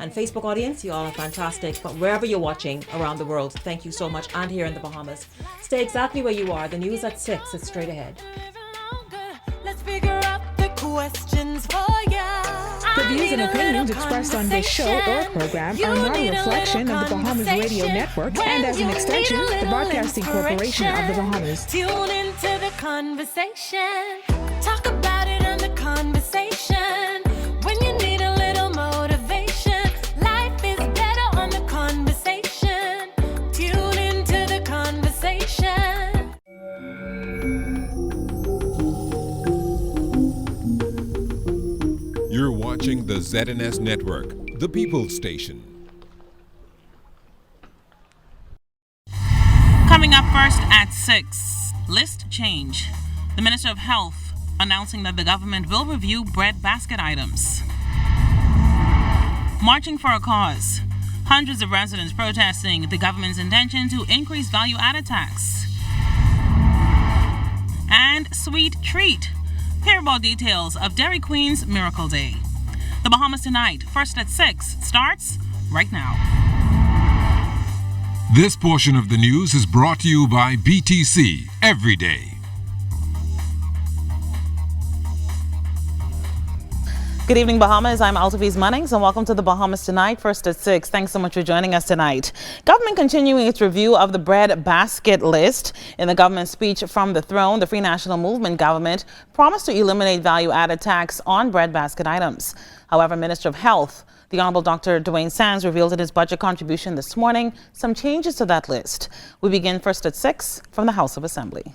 And Facebook audience, you all are fantastic. But wherever you're watching around the world, thank you so much. And here in the Bahamas, stay exactly where you are. The news at 6 is straight ahead. Let's figure out the questions for ya. The views and opinions expressed on this show or program are not a reflection of the Bahamas Radio Network and, as an extension, the Broadcasting Corporation of the Bahamas. Tune into the conversation. Talk about it in the conversation. When you need a little motivation, life is better on the conversation. Tune into the conversation. You're watching the ZNS Network, the People's Station. Coming up first at 6, list change. The Minister of Health announcing that the government will review bread basket items. Marching for a cause. Hundreds of residents protesting the government's intention to increase value-added tax. And sweet treat. Hear about details of Dairy Queen's Miracle Day. The Bahamas Tonight, first at 6, starts right now. This portion of the news is brought to you by BTC every day. Good evening, Bahamas. I'm Altaviz Munnings, and welcome to the Bahamas Tonight, first at 6. Thanks so much for joining us tonight. Government continuing its review of the bread basket list. In the government speech from the throne, the Free National Movement government promised to eliminate value-added tax on bread basket items. However, Minister of Health, the Honorable Dr. Dwayne Sands, revealed in his budget contribution this morning some changes to that list. We begin first at 6 from the House of Assembly.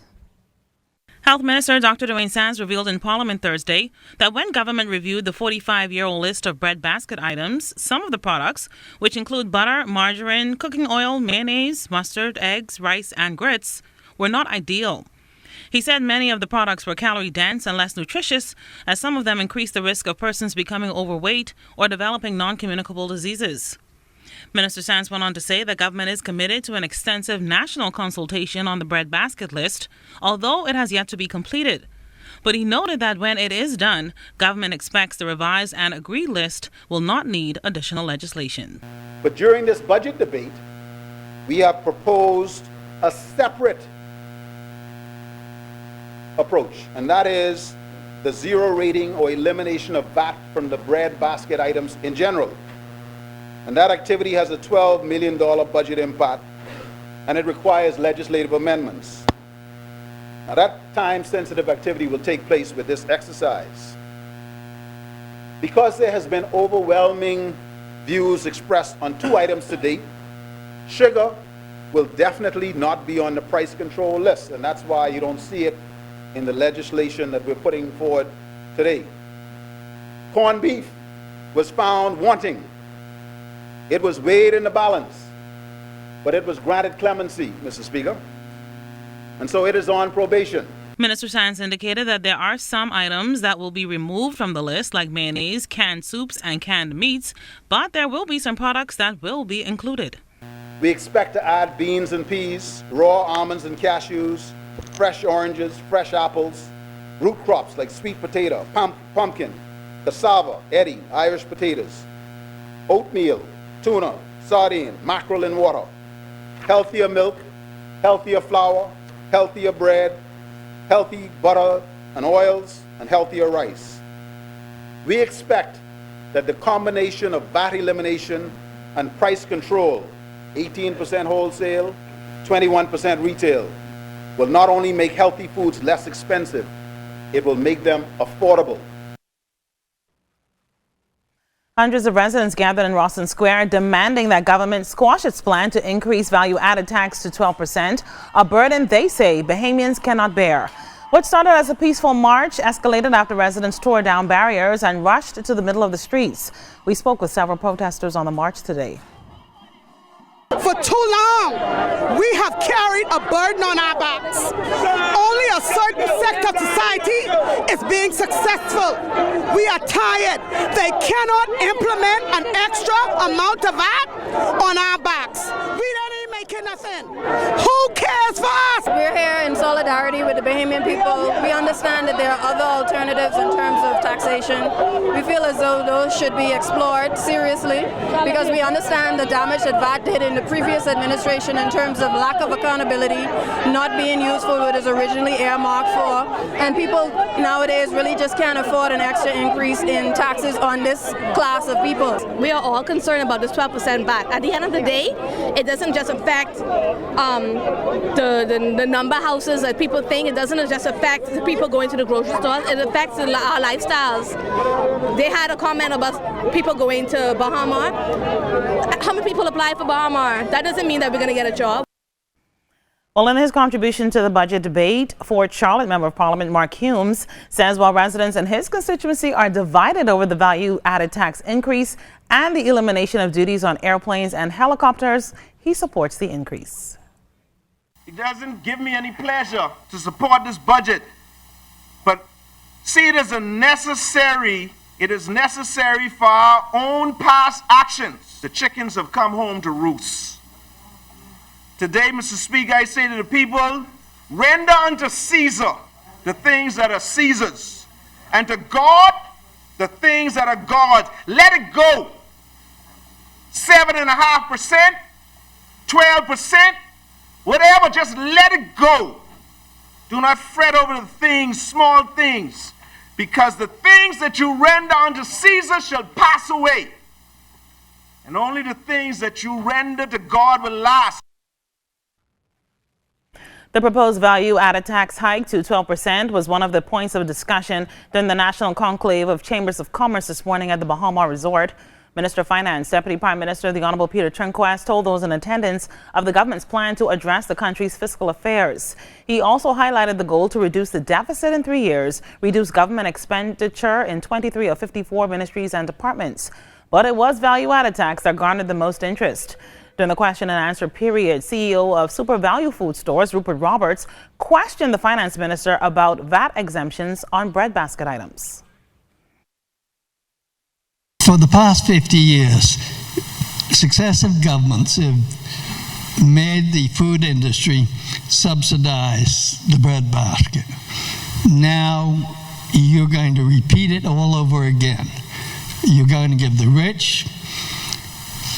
Health Minister Dr. Dwayne Sands revealed in Parliament Thursday that when government reviewed the 45-year-old list of bread basket items, some of the products, which include butter, margarine, cooking oil, mayonnaise, mustard, eggs, rice, and grits, were not ideal. He said many of the products were calorie-dense and less nutritious, as some of them increased the risk of persons becoming overweight or developing non-communicable diseases. Minister Sands went on to say the government is committed to an extensive national consultation on the bread basket list, although it has yet to be completed. But he noted that when it is done, government expects the revised and agreed list will not need additional legislation. But during this budget debate, we have proposed a separate approach, and that is the zero rating or elimination of VAT from the bread basket items in general. And that activity has a $12 million budget impact, and it requires legislative amendments. Now, that time-sensitive activity will take place with this exercise. Because there has been overwhelming views expressed on 2 items to date, sugar will definitely not be on the price control list, and that's why you don't see it in the legislation that we're putting forward today. Corned beef was found wanting. It was weighed in the balance, but it was granted clemency, Mr. Speaker, and so it is on probation. Minister Sands indicated that there are some items that will be removed from the list, like mayonnaise, canned soups, and canned meats, but there will be some products that will be included. We expect to add beans and peas, raw almonds and cashews, fresh oranges, fresh apples, root crops like sweet potato, pumpkin, cassava, eddy, Irish potatoes, oatmeal, tuna, sardine, mackerel in water, healthier milk, healthier flour, healthier bread, healthy butter and oils, and healthier rice. We expect that the combination of VAT elimination and price control, 18% wholesale, 21% retail, will not only make healthy foods less expensive, it will make them affordable. Hundreds of residents gathered in Rawson Square demanding that government squash its plan to increase value-added tax to 12%, a burden they say Bahamians cannot bear. What started as a peaceful march escalated after residents tore down barriers and rushed to the middle of the streets. We spoke with several protesters on the march today. For too long, we have carried a burden on our backs. Only a certain sector of society is being successful. We are tired. They cannot implement an extra amount of VAT on our backs. We don't even make nothing. Who cares for us? We're here in solidarity with the Bahamian people. We understand that there are other alternatives in terms of taxation. We feel as though those should be explored seriously because we understand the damage that VAT did in the previous administration in terms of lack of accountability, not being used for what it was originally earmarked for, and people nowadays really just can't afford an extra increase in taxes on this class of people. We are all concerned about this 12% VAT. At the end of the day, it doesn't just affect the number of houses that people think. It doesn't just affect the people going to the grocery stores. It affects our lifestyles. They had a comment about people going to Bahama. How many people apply for Bahama? That doesn't mean that we're going to get a job. Well, in his contribution to the budget debate, Fort Charlotte Member of Parliament Mark Humes says while residents in his constituency are divided over the value-added tax increase and the elimination of duties on airplanes and helicopters, he supports the increase. It doesn't give me any pleasure to support this budget, but see it as it is necessary for our own past actions. The chickens have come home to roost. Today, Mr. Speaker, I say to the people, render unto Caesar the things that are Caesar's, and to God the things that are God's. Let it go. 7.5%, 12%, whatever, just let it go. Do not fret over the things, small things, because the things that you render unto Caesar shall pass away, and only the things that you render to God will last. The proposed value-added tax hike to 12% was one of the points of discussion during the National Conclave of Chambers of Commerce this morning at the Bahama Resort. Minister of Finance, Deputy Prime Minister the Honorable Peter Trinquest told those in attendance of the government's plan to address the country's fiscal affairs. He also highlighted the goal to reduce the deficit in 3 years, reduce government expenditure in 23 of 54 ministries and departments. But it was value-added tax that garnered the most interest. During the question and answer period, CEO of Super Value Food Stores, Rupert Roberts, questioned the finance minister about VAT exemptions on breadbasket items. For the past 50 years, successive governments have made the food industry subsidize the breadbasket. Now you're going to repeat it all over again. You're going to give the rich,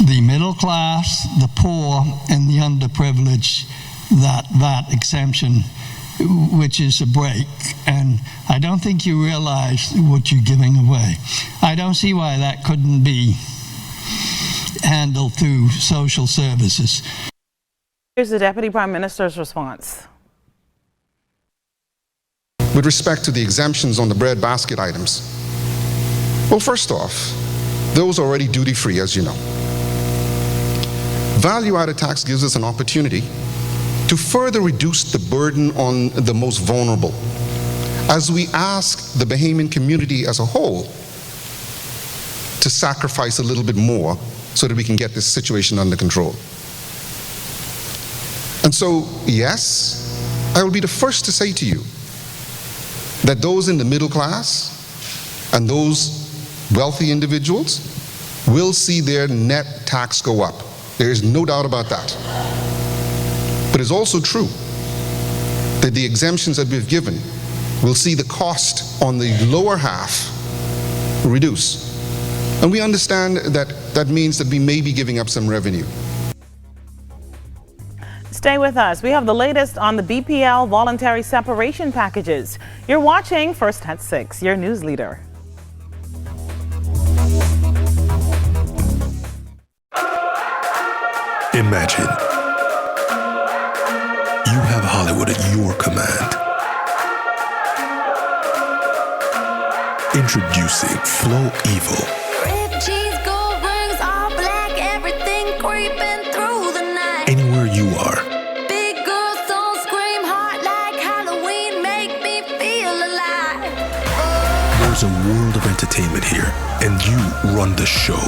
the middle class, the poor, and the underprivileged that VAT exemption, which is a break. And I don't think you realize what you're giving away. I don't see why that couldn't be handled through social services. Here's the Deputy Prime Minister's response. With respect to the exemptions on the breadbasket items, well, first off, those are already duty-free, as you know. Value-added tax gives us an opportunity to further reduce the burden on the most vulnerable as we ask the Bahamian community as a whole to sacrifice a little bit more so that we can get this situation under control. And so, yes, I will be the first to say to you that those in the middle class and those wealthy individuals will see their net tax go up. There is no doubt about that. But it's also true that the exemptions that we've given will see the cost on the lower half reduce. And we understand that that means that we may be giving up some revenue. Stay with us. We have the latest on the BPL voluntary separation packages. You're watching First at 6, your news leader. Imagine you have Hollywood at your command. Introducing Flow Evil. Red cheese, gold rings, all black, everything creeping through the night. Anywhere you are. Big girls don't scream hard like Halloween, make me feel alive. There's a world of entertainment here, and you run the show.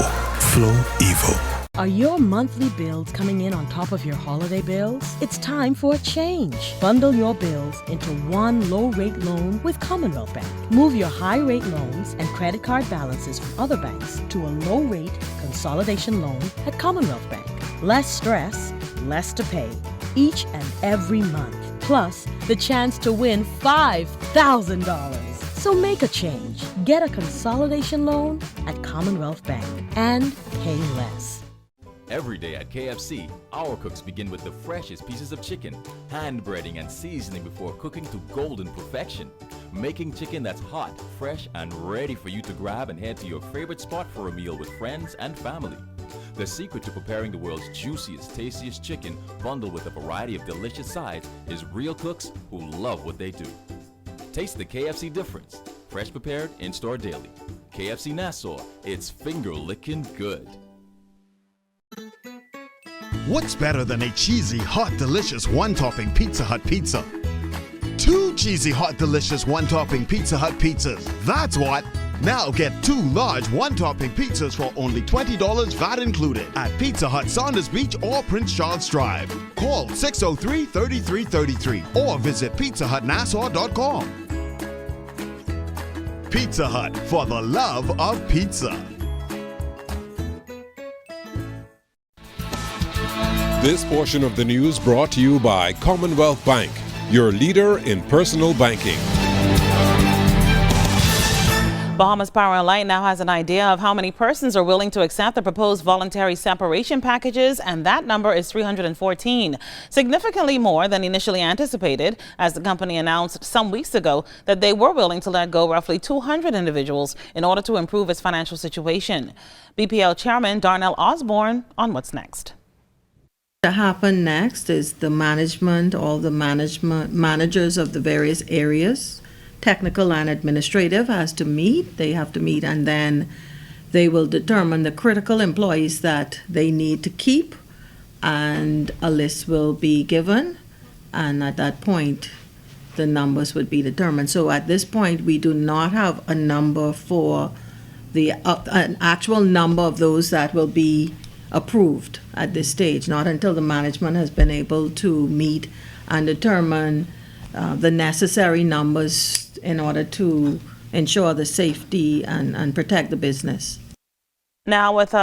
Flow Evil. Are your monthly bills coming in on top of your holiday bills? It's time for a change. Bundle your bills into one low-rate loan with Commonwealth Bank. Move your high-rate loans and credit card balances from other banks to a low-rate consolidation loan at Commonwealth Bank. Less stress, less to pay, each and every month. Plus, the chance to win $5,000. So make a change. Get a consolidation loan at Commonwealth Bank and pay less. Every day at KFC, our cooks begin with the freshest pieces of chicken, hand breading and seasoning before cooking to golden perfection, making chicken that's hot, fresh, and ready for you to grab and head to your favorite spot for a meal with friends and family. The secret to preparing the world's juiciest, tastiest chicken, bundled with a variety of delicious sides, is real cooks who love what they do. Taste the KFC difference. Fresh prepared, in-store daily. KFC Nassau, it's finger-licking good. What's better than a cheesy, hot, delicious one-topping Pizza Hut pizza? 2 cheesy, hot, delicious one-topping Pizza Hut pizzas. That's what! Now get 2 large one-topping pizzas for only $20 VAT included at Pizza Hut Saunders Beach or Prince Charles Drive. Call 603-3333 or visit pizzahutnassau.com. Pizza Hut, for the love of pizza. This portion of the news brought to you by Commonwealth Bank, your leader in personal banking. Bahamas Power and Light now has an idea of how many persons are willing to accept the proposed voluntary separation packages, and that number is 314, significantly more than initially anticipated, as the company announced some weeks ago that they were willing to let go roughly 200 individuals in order to improve its financial situation. BPL Chairman Darnell Osborne on what's next. To happen next is the management, all the managers of the various areas, technical and administrative, has to meet. They have to meet, and then they will determine the critical employees that they need to keep, and a list will be given, and at that point the numbers would be determined. So at this point we do not have a number for the an actual number of those that will be approved at this stage, not until the management has been able to meet and determine the necessary numbers in order to ensure the safety and protect the business. Now, with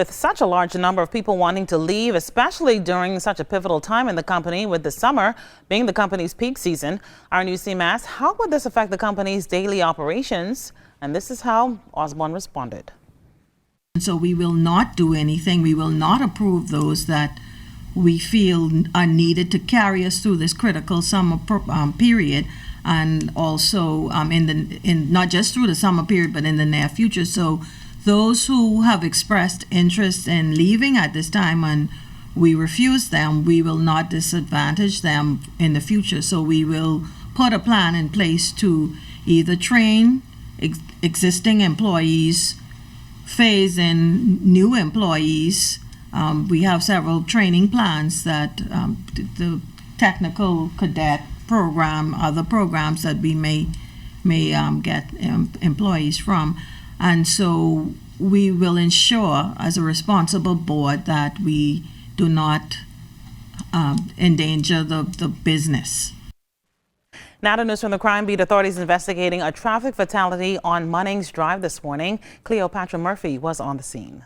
such a large number of people wanting to leave, especially during such a pivotal time in the company, with the summer being the company's peak season, our news team asked, how would this affect the company's daily operations? And this is how Osborne responded. So we will not do anything. We will not approve those that we feel are needed to carry us through this critical summer period, and also in not just through the summer period, but in the near future. So those who have expressed interest in leaving at this time and we refuse them, we will not disadvantage them in the future. So we will put a plan in place to either train existing employees, phase in new employees. We have several training plans that the technical cadet program, other programs that we may get employees from. And so we will ensure as a responsible board that we do not endanger the business. Now to news from the crime beat. Authorities investigating a traffic fatality on Munnings Drive this morning. Cleopatra Murphy was on the scene.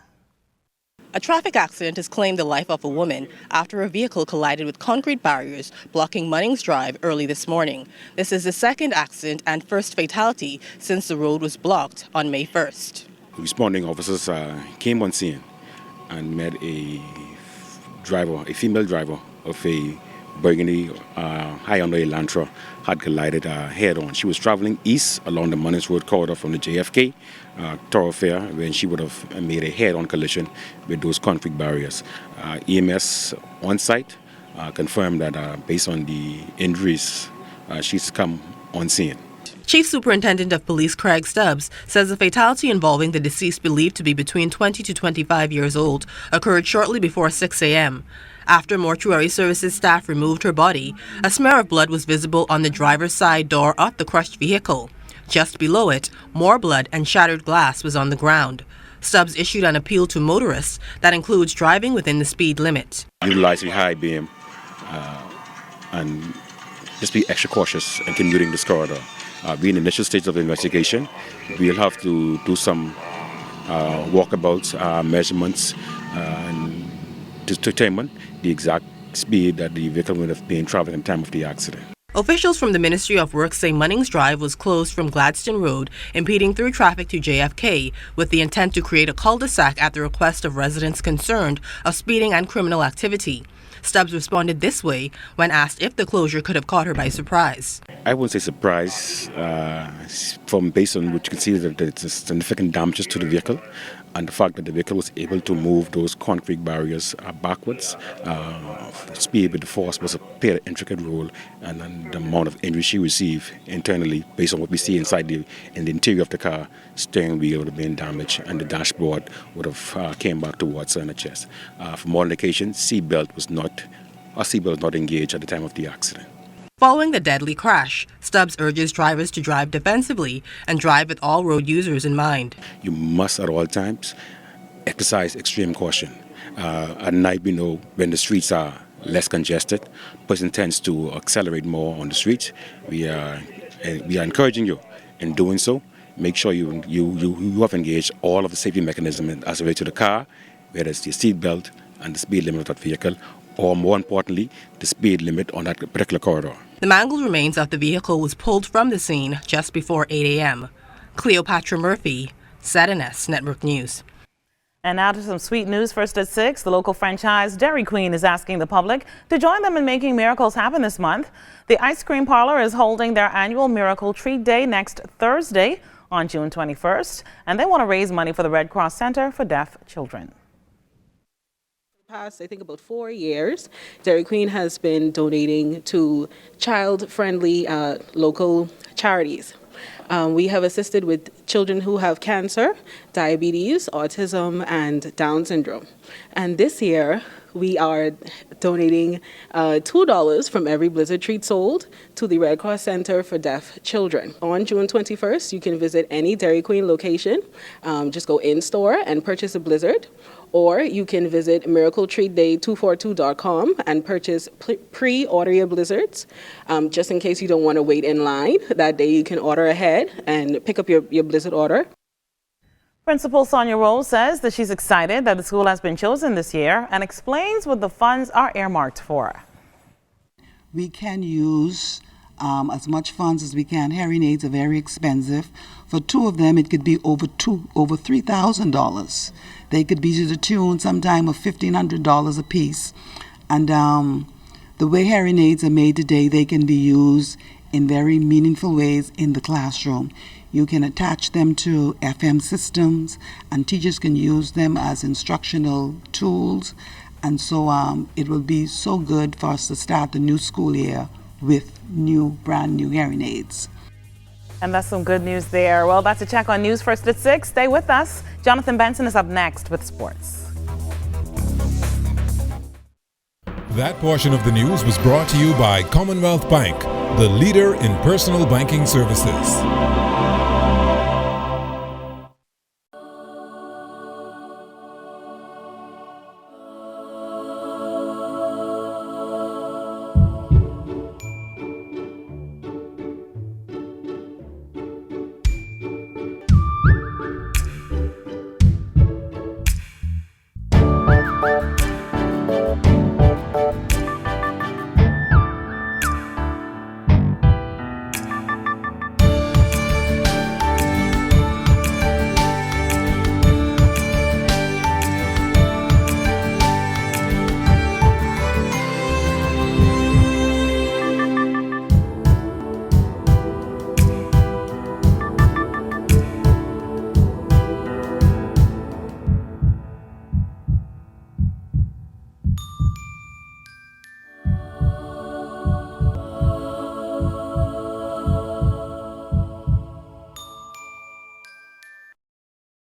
A traffic accident has claimed the life of a woman after a vehicle collided with concrete barriers blocking Munnings Drive early this morning. This is the second accident and first fatality since the road was blocked on May 1st. Responding officers came on scene and met a female driver of a burgundy Hyundai Elantra had collided head-on. She was traveling east along the Munnings Road corridor from the JFK thoroughfare when she would have made a head-on collision with those concrete barriers. EMS on site confirmed that based on the injuries, she's come on scene. Chief Superintendent of Police Craig Stubbs says the fatality involving the deceased, believed to be between 20 to 25 years old, occurred shortly before 6 a.m. After mortuary services staff removed her body, a smear of blood was visible on the driver's side door of the crushed vehicle. Just below it, more blood and shattered glass was on the ground. Stubbs issued an appeal to motorists that includes driving within the speed limit. Utilizing high beam and just be extra cautious in commuting this corridor. We're in the initial stage of the investigation. We'll have to do some walkabouts, measurements, and to determine the exact speed that the vehicle would have been traveling at the time of the accident. Officials from the Ministry of Work say Munnings Drive was closed from Gladstone Road, impeding through traffic to JFK, with the intent to create a cul-de-sac at the request of residents concerned of speeding and criminal activity. Stubbs responded this way when asked if the closure could have caught her by surprise. I wouldn't say surprise, based on what you can see that there's significant damages to the vehicle, and the fact that the vehicle was able to move those concrete barriers backwards. Speed with the force was played an intricate role, and then the amount of injury she received internally, based on what we see inside in the interior of the car, steering wheel would have been damaged, and the dashboard would have came back towards her in the chest. For more indication, seatbelt was not engaged at the time of the accident. Following the deadly crash, Stubbs urges drivers to drive defensively and drive with all road users in mind. You must at all times exercise extreme caution. At night, we know when the streets are less congested, person tends to accelerate more on the streets. We are encouraging you in doing so. Make sure you have engaged all of the safety mechanisms as relates to the car, whether it's the seat belt and the speed limit of that vehicle, or more importantly, the speed limit on that particular corridor. The mangled remains of the vehicle was pulled from the scene just before 8 a.m. Cleopatra Murphy, ZNS Network News. And now to some sweet news. First at 6, the local franchise Dairy Queen is asking the public to join them in making miracles happen this month. The ice cream parlor is holding their annual Miracle Treat Day next Thursday on June 21st, and they want to raise money for the Red Cross Center for Deaf Children. Past, I think, about 4 years, Dairy Queen has been donating to child-friendly local charities. We have assisted with children who have cancer, diabetes, autism, and Down syndrome. And this year, we are donating $2 from every Blizzard treat sold to the Red Cross Center for Deaf Children. On June 21st, you can visit any Dairy Queen location. Just go in-store and purchase a Blizzard. Or you can visit miracletreatday242.com and purchase pre-order your Blizzards. Just in case you don't want to wait in line, that day you can order ahead and pick up your Blizzard order. Principal Sonia Rose says that she's excited that the school has been chosen this year and explains what the funds are earmarked for. We can use as much funds as we can. Hearing aids are very expensive. For 2 of them, it could be over $3,000. They could be to the tune sometime of $1,500 a piece. And the way hearing aids are made today, they can be used in very meaningful ways in the classroom. You can attach them to FM systems, and teachers can use them as instructional tools. And so it will be so good for us to start the new school year with brand new hearing aids. And that's some good news there. Well, that's a check on news first at 6. Stay with us. Jonathan Benson is up next with sports. That portion of the news was brought to you by Commonwealth Bank, the leader in personal banking services.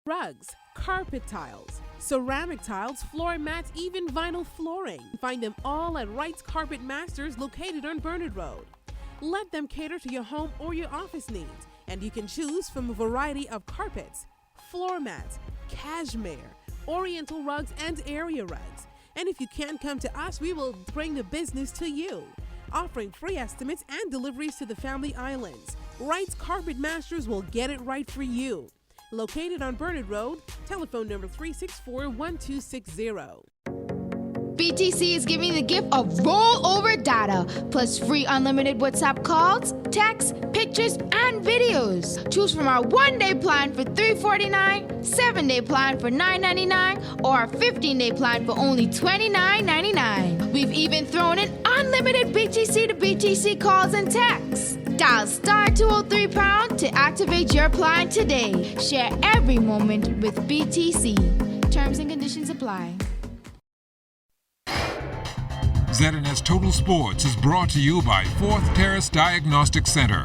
Rugs, carpet tiles, ceramic tiles, floor mats, even vinyl flooring. Find them all at Wright's Carpet Masters located on Bernard Road. Let them cater to your home or your office needs, and you can choose from a variety of carpets, floor mats, cashmere, oriental rugs, and area rugs. And if you can't come to us, we will bring the business to you, offering free estimates and deliveries to the Family Islands. Wright's Carpet Masters will get it right for you. Located on Bernard Road, telephone number 364-1260. BTC is giving the gift of rollover data, plus free unlimited WhatsApp calls, texts, pictures, and videos. Choose from our 1-day plan for $349, 7-day plan for $999, or our 15-day plan for only $29.99. We've even thrown in unlimited BTC to BTC calls and texts. Dial *203# to activate your plan today. Share every moment with BTC. Terms and conditions apply. ZNS Total Sports is brought to you by 4th Terrace Diagnostic Center.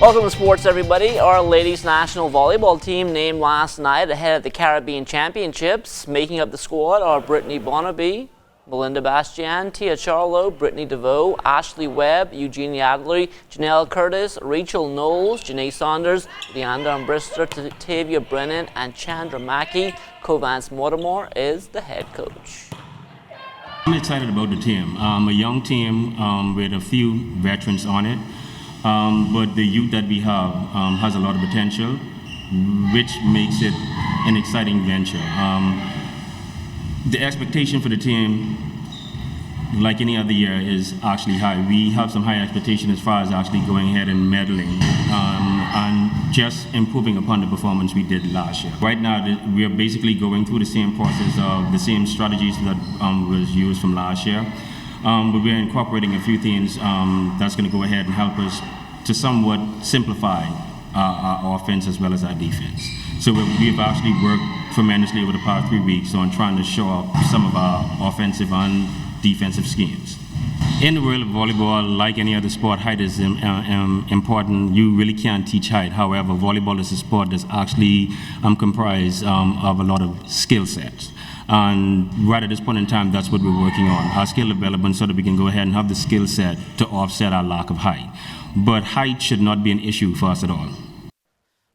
Welcome to sports, everybody. Our ladies' national volleyball team named last night ahead of the Caribbean Championships. Making up the squad are Brittany Bonnaby, Melinda Bastian, Tia Charlo, Brittany DeVoe, Ashley Webb, Eugenia Adler, Janelle Curtis, Rachel Knowles, Janae Saunders, Leander Umbrister, Tavia Brennan, and Chandra Mackey. Covance Mortimer is the head coach. I'm excited about the team. A young team with a few veterans on it, but the youth that we have has a lot of potential, which makes it an exciting venture. The expectation for the team, like any other year, is actually high. We have some high expectation as far as actually going ahead and medaling and just improving upon the performance we did last year. Right now, we are basically going through the same process of the same strategies that was used from last year, but we're incorporating a few things that's going to go ahead and help us to somewhat simplify our offense as well as our defense. So we've actually worked tremendously over the past 3 weeks on trying to show up some of our offensive and defensive schemes. In the world of volleyball, like any other sport, height is important. You really can't teach height. However, volleyball is a sport that's actually comprised of a lot of skill sets. And right at this point in time, that's what we're working on, our skill development, so that we can go ahead and have the skill set to offset our lack of height. But height should not be an issue for us at all.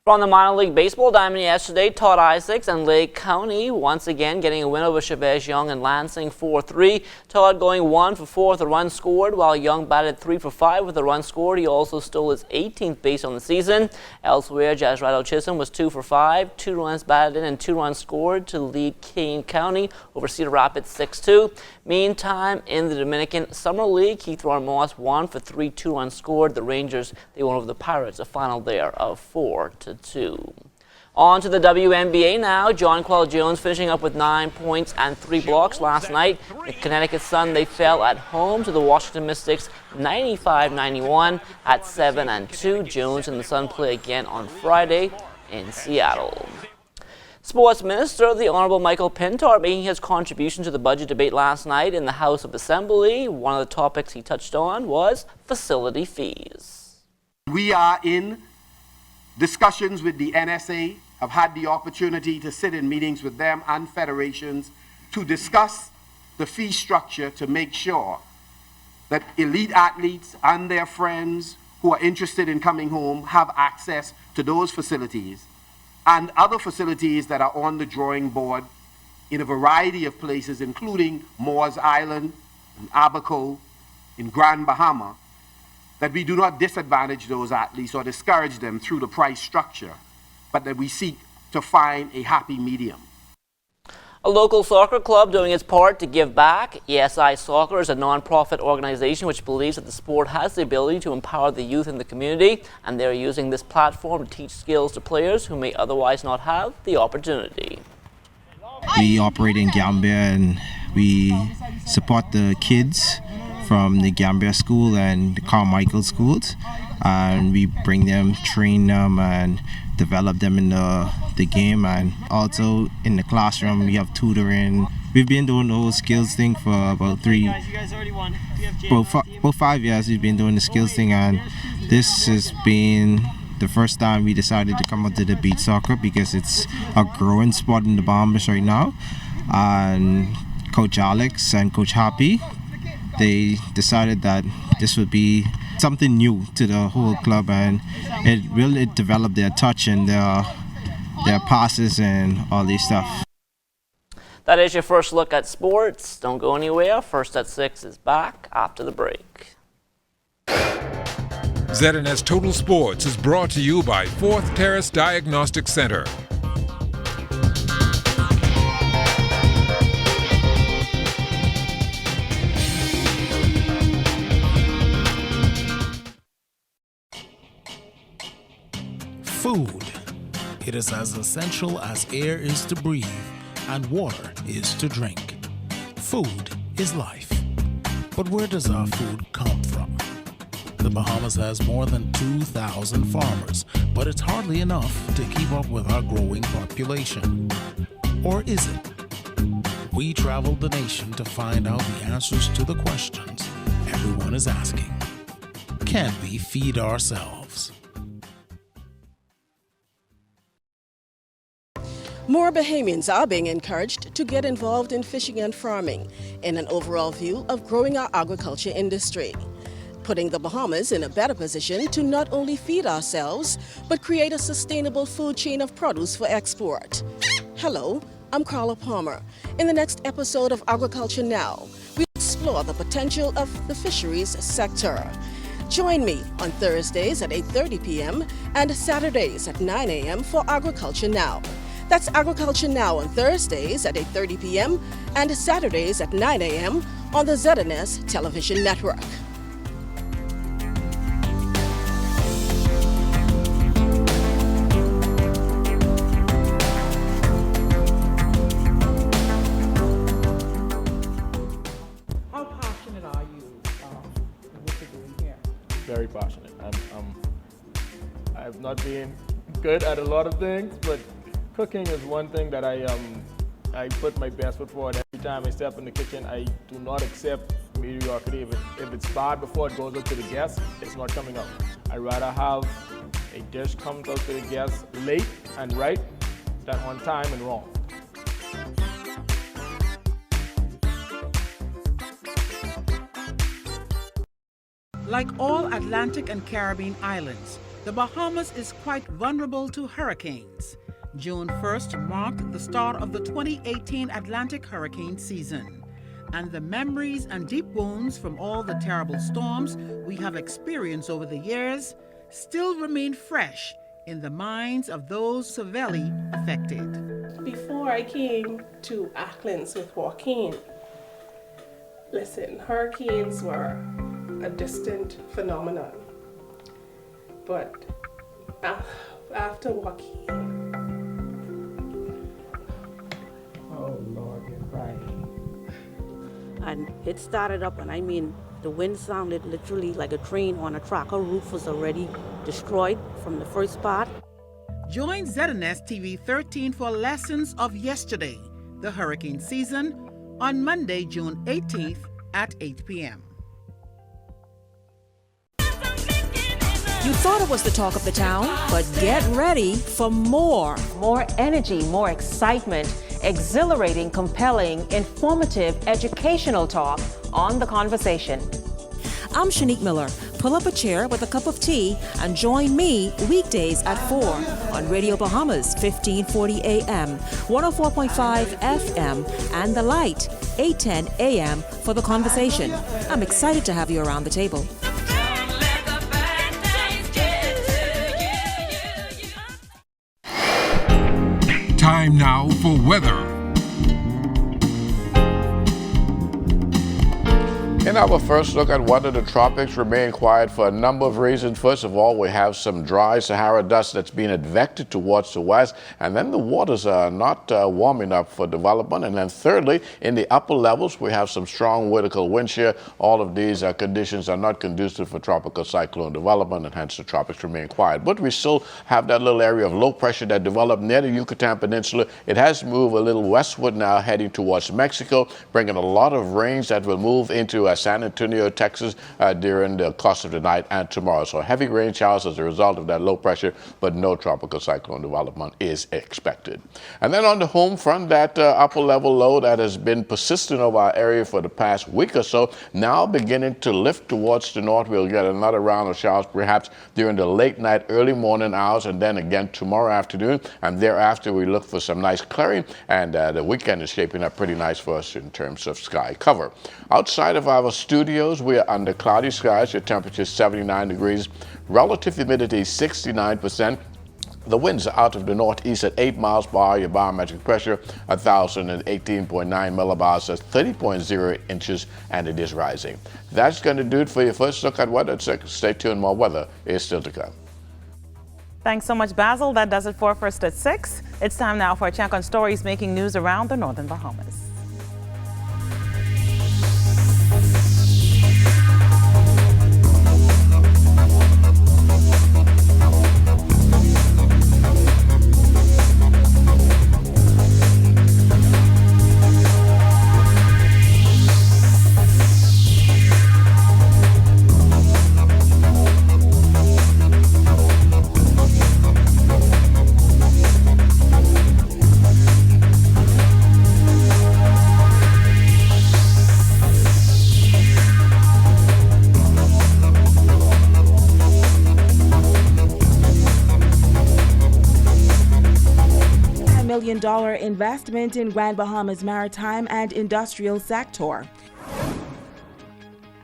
From the minor league baseball diamond yesterday, Todd Isaacs and Lake County once again getting a win over Chavez Young and Lansing 4-3. Todd going 1 for 4 with a run scored, while Young batted 3 for 5 with a run scored. He also stole his 18th base on the season. Elsewhere, Jazrato Chisholm was 2 for 5, 2 runs batted in and 2 runs scored to lead Kane County over Cedar Rapids 6-2. Meantime, in the Dominican Summer League, Keith Moss 1 for 3, 2 runs scored. The Rangers, they won over the Pirates, a final there of 4-2. On to the WNBA now. Jonquel Jones finishing up with 9 points and 3 blocks last night. The Connecticut Sun, they fell at home to the Washington Mystics 95-91 at 7-2. Jones and the Sun play again on Friday in Seattle. Sports Minister, the Honorable Michael Pintar, making his contribution to the budget debate last night in the House of Assembly. One of the topics he touched on was facility fees. We are in discussions with the NSA, have had the opportunity to sit in meetings with them and federations to discuss the fee structure to make sure that elite athletes and their friends who are interested in coming home have access to those facilities and other facilities that are on the drawing board in a variety of places, including Moores Island, in Abaco, in Grand Bahama, that we do not disadvantage those athletes or discourage them through the price structure, but that we seek to find a happy medium. A local soccer club doing its part to give back. ESI Soccer is a non-profit organization which believes that the sport has the ability to empower the youth in the community, and they're using this platform to teach skills to players who may otherwise not have the opportunity. We operate in Gambia and we support the kids from the Gambia School and the Carmichael schools, and we bring them, train them, and develop them in the game, and also in the classroom we have tutoring. We've been doing the whole skills thing for about 5 years. We've been doing the skills thing, and this has been the first time we decided to come out to the beach soccer because it's a growing sport in the Bahamas right now. And Coach Alex and Coach Happy, they decided that this would be something new to the whole club, and it really developed their touch and their passes and all this stuff. That is your first look at sports. Don't go anywhere. First at 6 is back after the break. ZNS Total Sports is brought to you by 4th Terrace Diagnostic Center. Food. It is as essential as air is to breathe and water is to drink. Food is life. But where does our food come from? The Bahamas has more than 2,000 farmers, but it's hardly enough to keep up with our growing population. Or is it? We traveled the nation to find out the answers to the questions everyone is asking. Can we feed ourselves? More Bahamians are being encouraged to get involved in fishing and farming in an overall view of growing our agriculture industry, putting the Bahamas in a better position to not only feed ourselves, but create a sustainable food chain of produce for export. Hello, I'm Carla Palmer. In the next episode of Agriculture Now, we explore the potential of the fisheries sector. Join me on Thursdays at 8:30 p.m. and Saturdays at 9 a.m. for Agriculture Now. That's Agriculture Now on Thursdays at 8:30 p.m. and Saturdays at 9 a.m. on the ZNS Television Network. How passionate are you in what you're doing here? Very passionate. I've not been good at a lot of things, but cooking is one thing that I put my best foot forward. Every time I step in the kitchen, I do not accept mediocrity. If it's bad before it goes up to the guests, it's not coming out. I'd rather have a dish come out to the guests late and right than on time and wrong. Like all Atlantic and Caribbean islands, the Bahamas is quite vulnerable to hurricanes. June 1st marked the start of the 2018 Atlantic hurricane season, and the memories and deep wounds from all the terrible storms we have experienced over the years still remain fresh in the minds of those severely affected. Before I came to Acklands with Joaquin, listen, hurricanes were a distant phenomenon, but after Joaquin, oh Lord, you're crying. And it started up, and I mean, the wind sounded literally like a train on a track. Our roof was already destroyed from the first part. Join ZNS TV 13 for Lessons of Yesterday, the hurricane season, on Monday, June 18th at 8 p.m. You thought it was the talk of the town, but get ready for more. More energy, more excitement, exhilarating, compelling, informative, educational talk on The Conversation. I'm Shanique Miller. Pull up a chair with a cup of tea and join me weekdays at 4 on Radio Bahamas, 1540 AM, 104.5 FM, and The Light, 810 AM for The Conversation. I'm excited to have you around the table. Time now for weather. In our first look at weather, the tropics remain quiet for a number of reasons. First of all, we have some dry Sahara dust that's being advected towards the west, and then the waters are not warm enough for development. And then thirdly, in the upper levels, we have some strong vertical wind shear. All of these conditions are not conducive for tropical cyclone development, and hence the tropics remain quiet. But we still have that little area of low pressure that developed near the Yucatan Peninsula. It has moved a little westward now, heading towards Mexico, bringing a lot of rains that will move into San Antonio, Texas during the course of the night and tomorrow. So heavy rain showers as a result of that low pressure, but no tropical cyclone development is expected. And then on the home front, that upper level low that has been persistent over our area for the past week or so, now beginning to lift towards the north. We'll get another round of showers perhaps during the late night, early morning hours, and then again tomorrow afternoon. And thereafter, we look for some nice clearing, and the weekend is shaping up pretty nice for us in terms of sky cover. Outside of our studios, we are under cloudy skies. Your temperature is 79 degrees. Relative humidity 69%. The winds are out of the northeast at 8 miles per hour. Your barometric pressure 1,018.9 millibars. That's 30.0 inches, and it is rising. That's going to do it for your first look at weather. Stay tuned. More weather is still to come. Thanks so much, Basil. That does it for First at 6. It's time now for a check on stories making news around the Northern Bahamas. $1 million investment in Grand Bahamas maritime and industrial sector.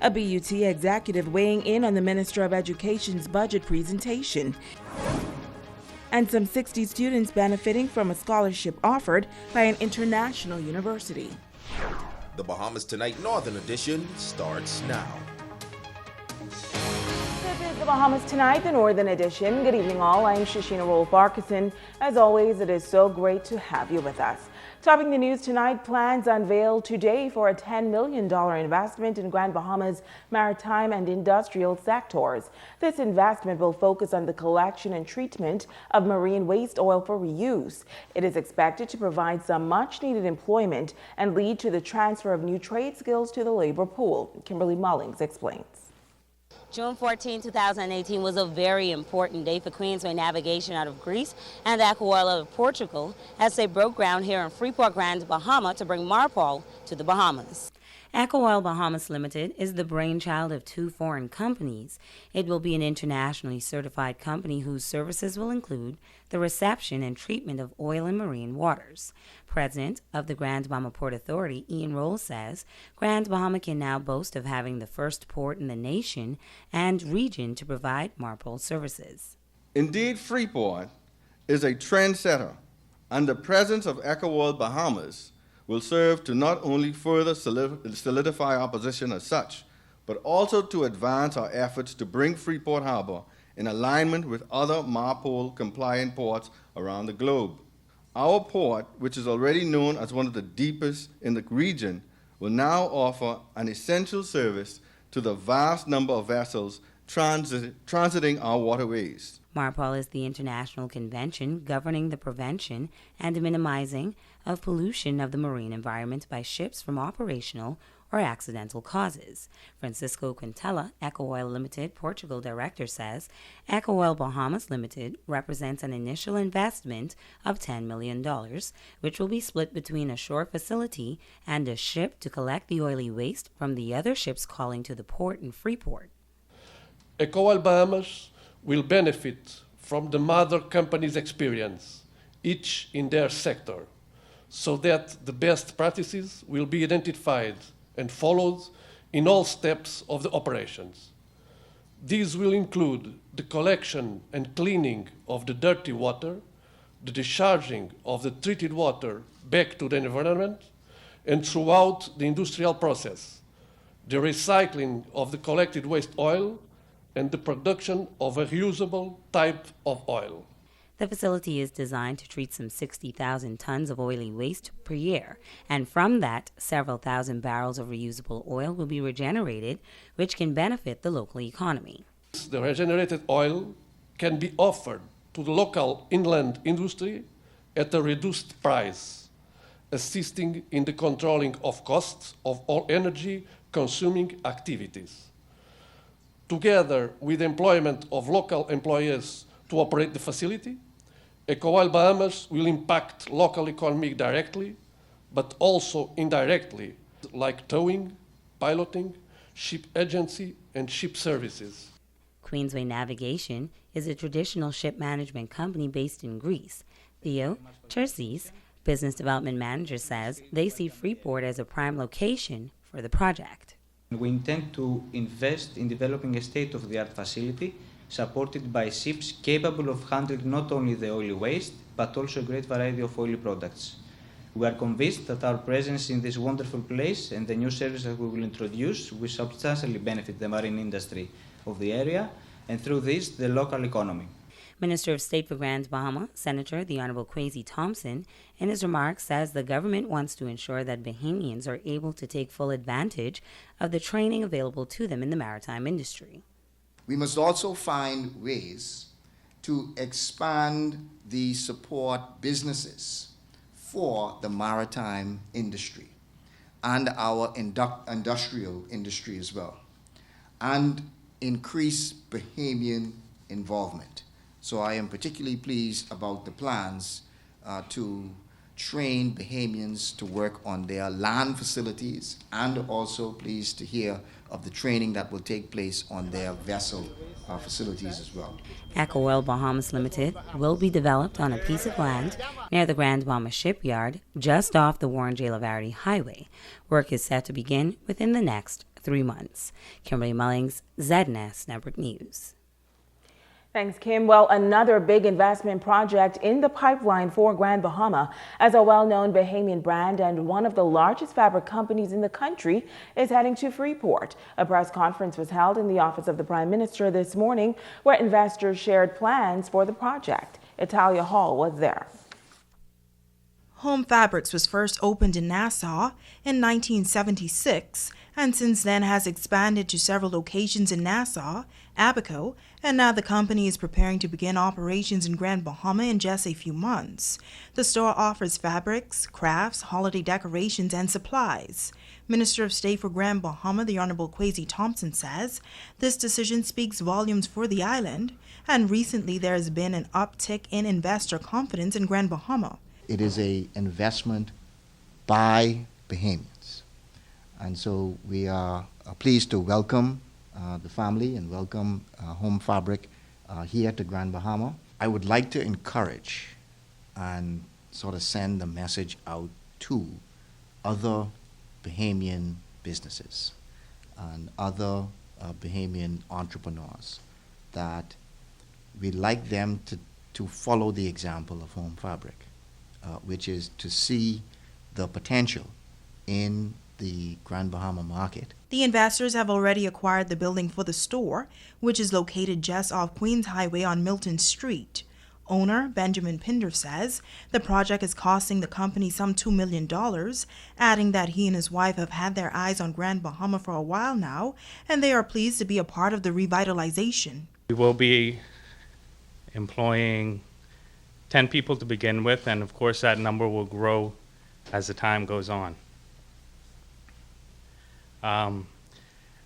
A BUT executive weighing in on the Minister of Education's budget presentation. And some 60 students benefiting from a scholarship offered by an international university. The Bahamas Tonight Northern Edition starts now. This is the Bahamas Tonight, the Northern Edition. Good evening, all. I'm Shashina Rolf-Barkison. As always, it is so great to have you with us. Topping the news tonight, plans unveiled today for a $10 million investment in Grand Bahamas maritime and industrial sectors. This investment will focus on the collection and treatment of marine waste oil for reuse. It is expected to provide some much-needed employment and lead to the transfer of new trade skills to the labor pool. Kimberly Mullings explains. June 14, 2018 was a very important day for Queensway Navigation out of Greece and Eco-Oil out of Portugal as they broke ground here in Freeport, Grand Bahama to bring Marpol to the Bahamas. Eco-Oil Bahamas Limited is the brainchild of two foreign companies. It will be an internationally certified company whose services will include the reception and treatment of oil and marine waters. President of the Grand Bahama Port Authority, Ian Rolls, says Grand Bahama can now boast of having the first port in the nation and region to provide Marpol services. Indeed, Freeport is a trendsetter, and the presence of Eco-Oil Bahamas will serve to not only further solidify our position as such, but also to advance our efforts to bring Freeport Harbor in alignment with other Marpol-compliant ports around the globe. Our port, which is already known as one of the deepest in the region, will now offer an essential service to the vast number of vessels transiting our waterways. Marpol is the international convention governing the prevention and minimizing of pollution of the marine environment by ships from operational or accidental causes. Francisco Quintela, Eco-Oil Limited Portugal Director, says Eco-Oil Bahamas Limited represents an initial investment of $10 million, which will be split between a shore facility and a ship to collect the oily waste from the other ships calling to the port in Freeport. Eco-Oil Bahamas will benefit from the mother company's experience, each in their sector, so that the best practices will be identified and followed in all steps of the operations. These will include the collection and cleaning of the dirty water, the discharging of the treated water back to the environment, and throughout the industrial process, the recycling of the collected waste oil, and the production of a reusable type of oil. The facility is designed to treat some 60,000 tons of oily waste per year, and from that, several thousand barrels of reusable oil will be regenerated, which can benefit the local economy. The regenerated oil can be offered to the local inland industry at a reduced price, assisting in the controlling of costs of all energy-consuming activities. Together with the employment of local employees to operate the facility, Eco-Oil Bahamas will impact local economy directly, but also indirectly, like towing, piloting, ship agency, and ship services. Queensway Navigation is a traditional ship management company based in Greece. Theo Tersis, Business Development Manager, says they see Freeport as a prime location for the project. We intend to invest in developing a state-of-the-art facility supported by ships capable of handling not only the oily waste, but also a great variety of oily products. We are convinced that our presence in this wonderful place and the new service that we will introduce will substantially benefit the marine industry of the area, and through this, the local economy. Minister of State for Grand Bahama, Senator the Honorable Kwesi Thompson, in his remarks says the government wants to ensure that Bahamians are able to take full advantage of the training available to them in the maritime industry. We must also find ways to expand the support businesses for the maritime industry and our industrial industry as well, and increase Bahamian involvement. So I am particularly pleased about the plans to train Bahamians to work on their land facilities, and also pleased to hear of the training that will take place on their vessel facilities as well. Eco Oil Bahamas Limited will be developed on a piece of land near the Grand Bahama Shipyard, just off the Warren J. Laverty Highway. Work is set to begin within the next 3 months. Kimberly Mullings, ZNS Network News. Thanks, Kim. Well, another big investment project in the pipeline for Grand Bahama, as a well-known Bahamian brand and one of the largest fabric companies in the country is heading to Freeport. A press conference was held in the office of the Prime Minister this morning, where investors shared plans for the project. Italia Hall was there. Home Fabrics was first opened in Nassau in 1976, and since then has expanded to several locations in Nassau, Abaco, and now the company is preparing to begin operations in Grand Bahama in just a few months. The store offers fabrics, crafts, holiday decorations, and supplies. Minister of State for Grand Bahama, the Honorable Kwesi Thompson, says this decision speaks volumes for the island, and recently there has been an uptick in investor confidence in Grand Bahama. It is an investment by Bahamians, and so we are pleased to welcome the family and welcome Home Fabric here to Grand Bahama. I would like to encourage and sort of send the message out to other Bahamian businesses and other Bahamian entrepreneurs that we'd like them to follow the example of Home Fabric, which is to see the potential in the Grand Bahama market. The investors have already acquired the building for the store, which is located just off Queens Highway on Milton Street. Owner Benjamin Pinder says the project is costing the company some $2 million, adding that he and his wife have had their eyes on Grand Bahama for a while now, and they are pleased to be a part of the revitalization. We will be employing 10 people to begin with, and of course that number will grow as the time goes on.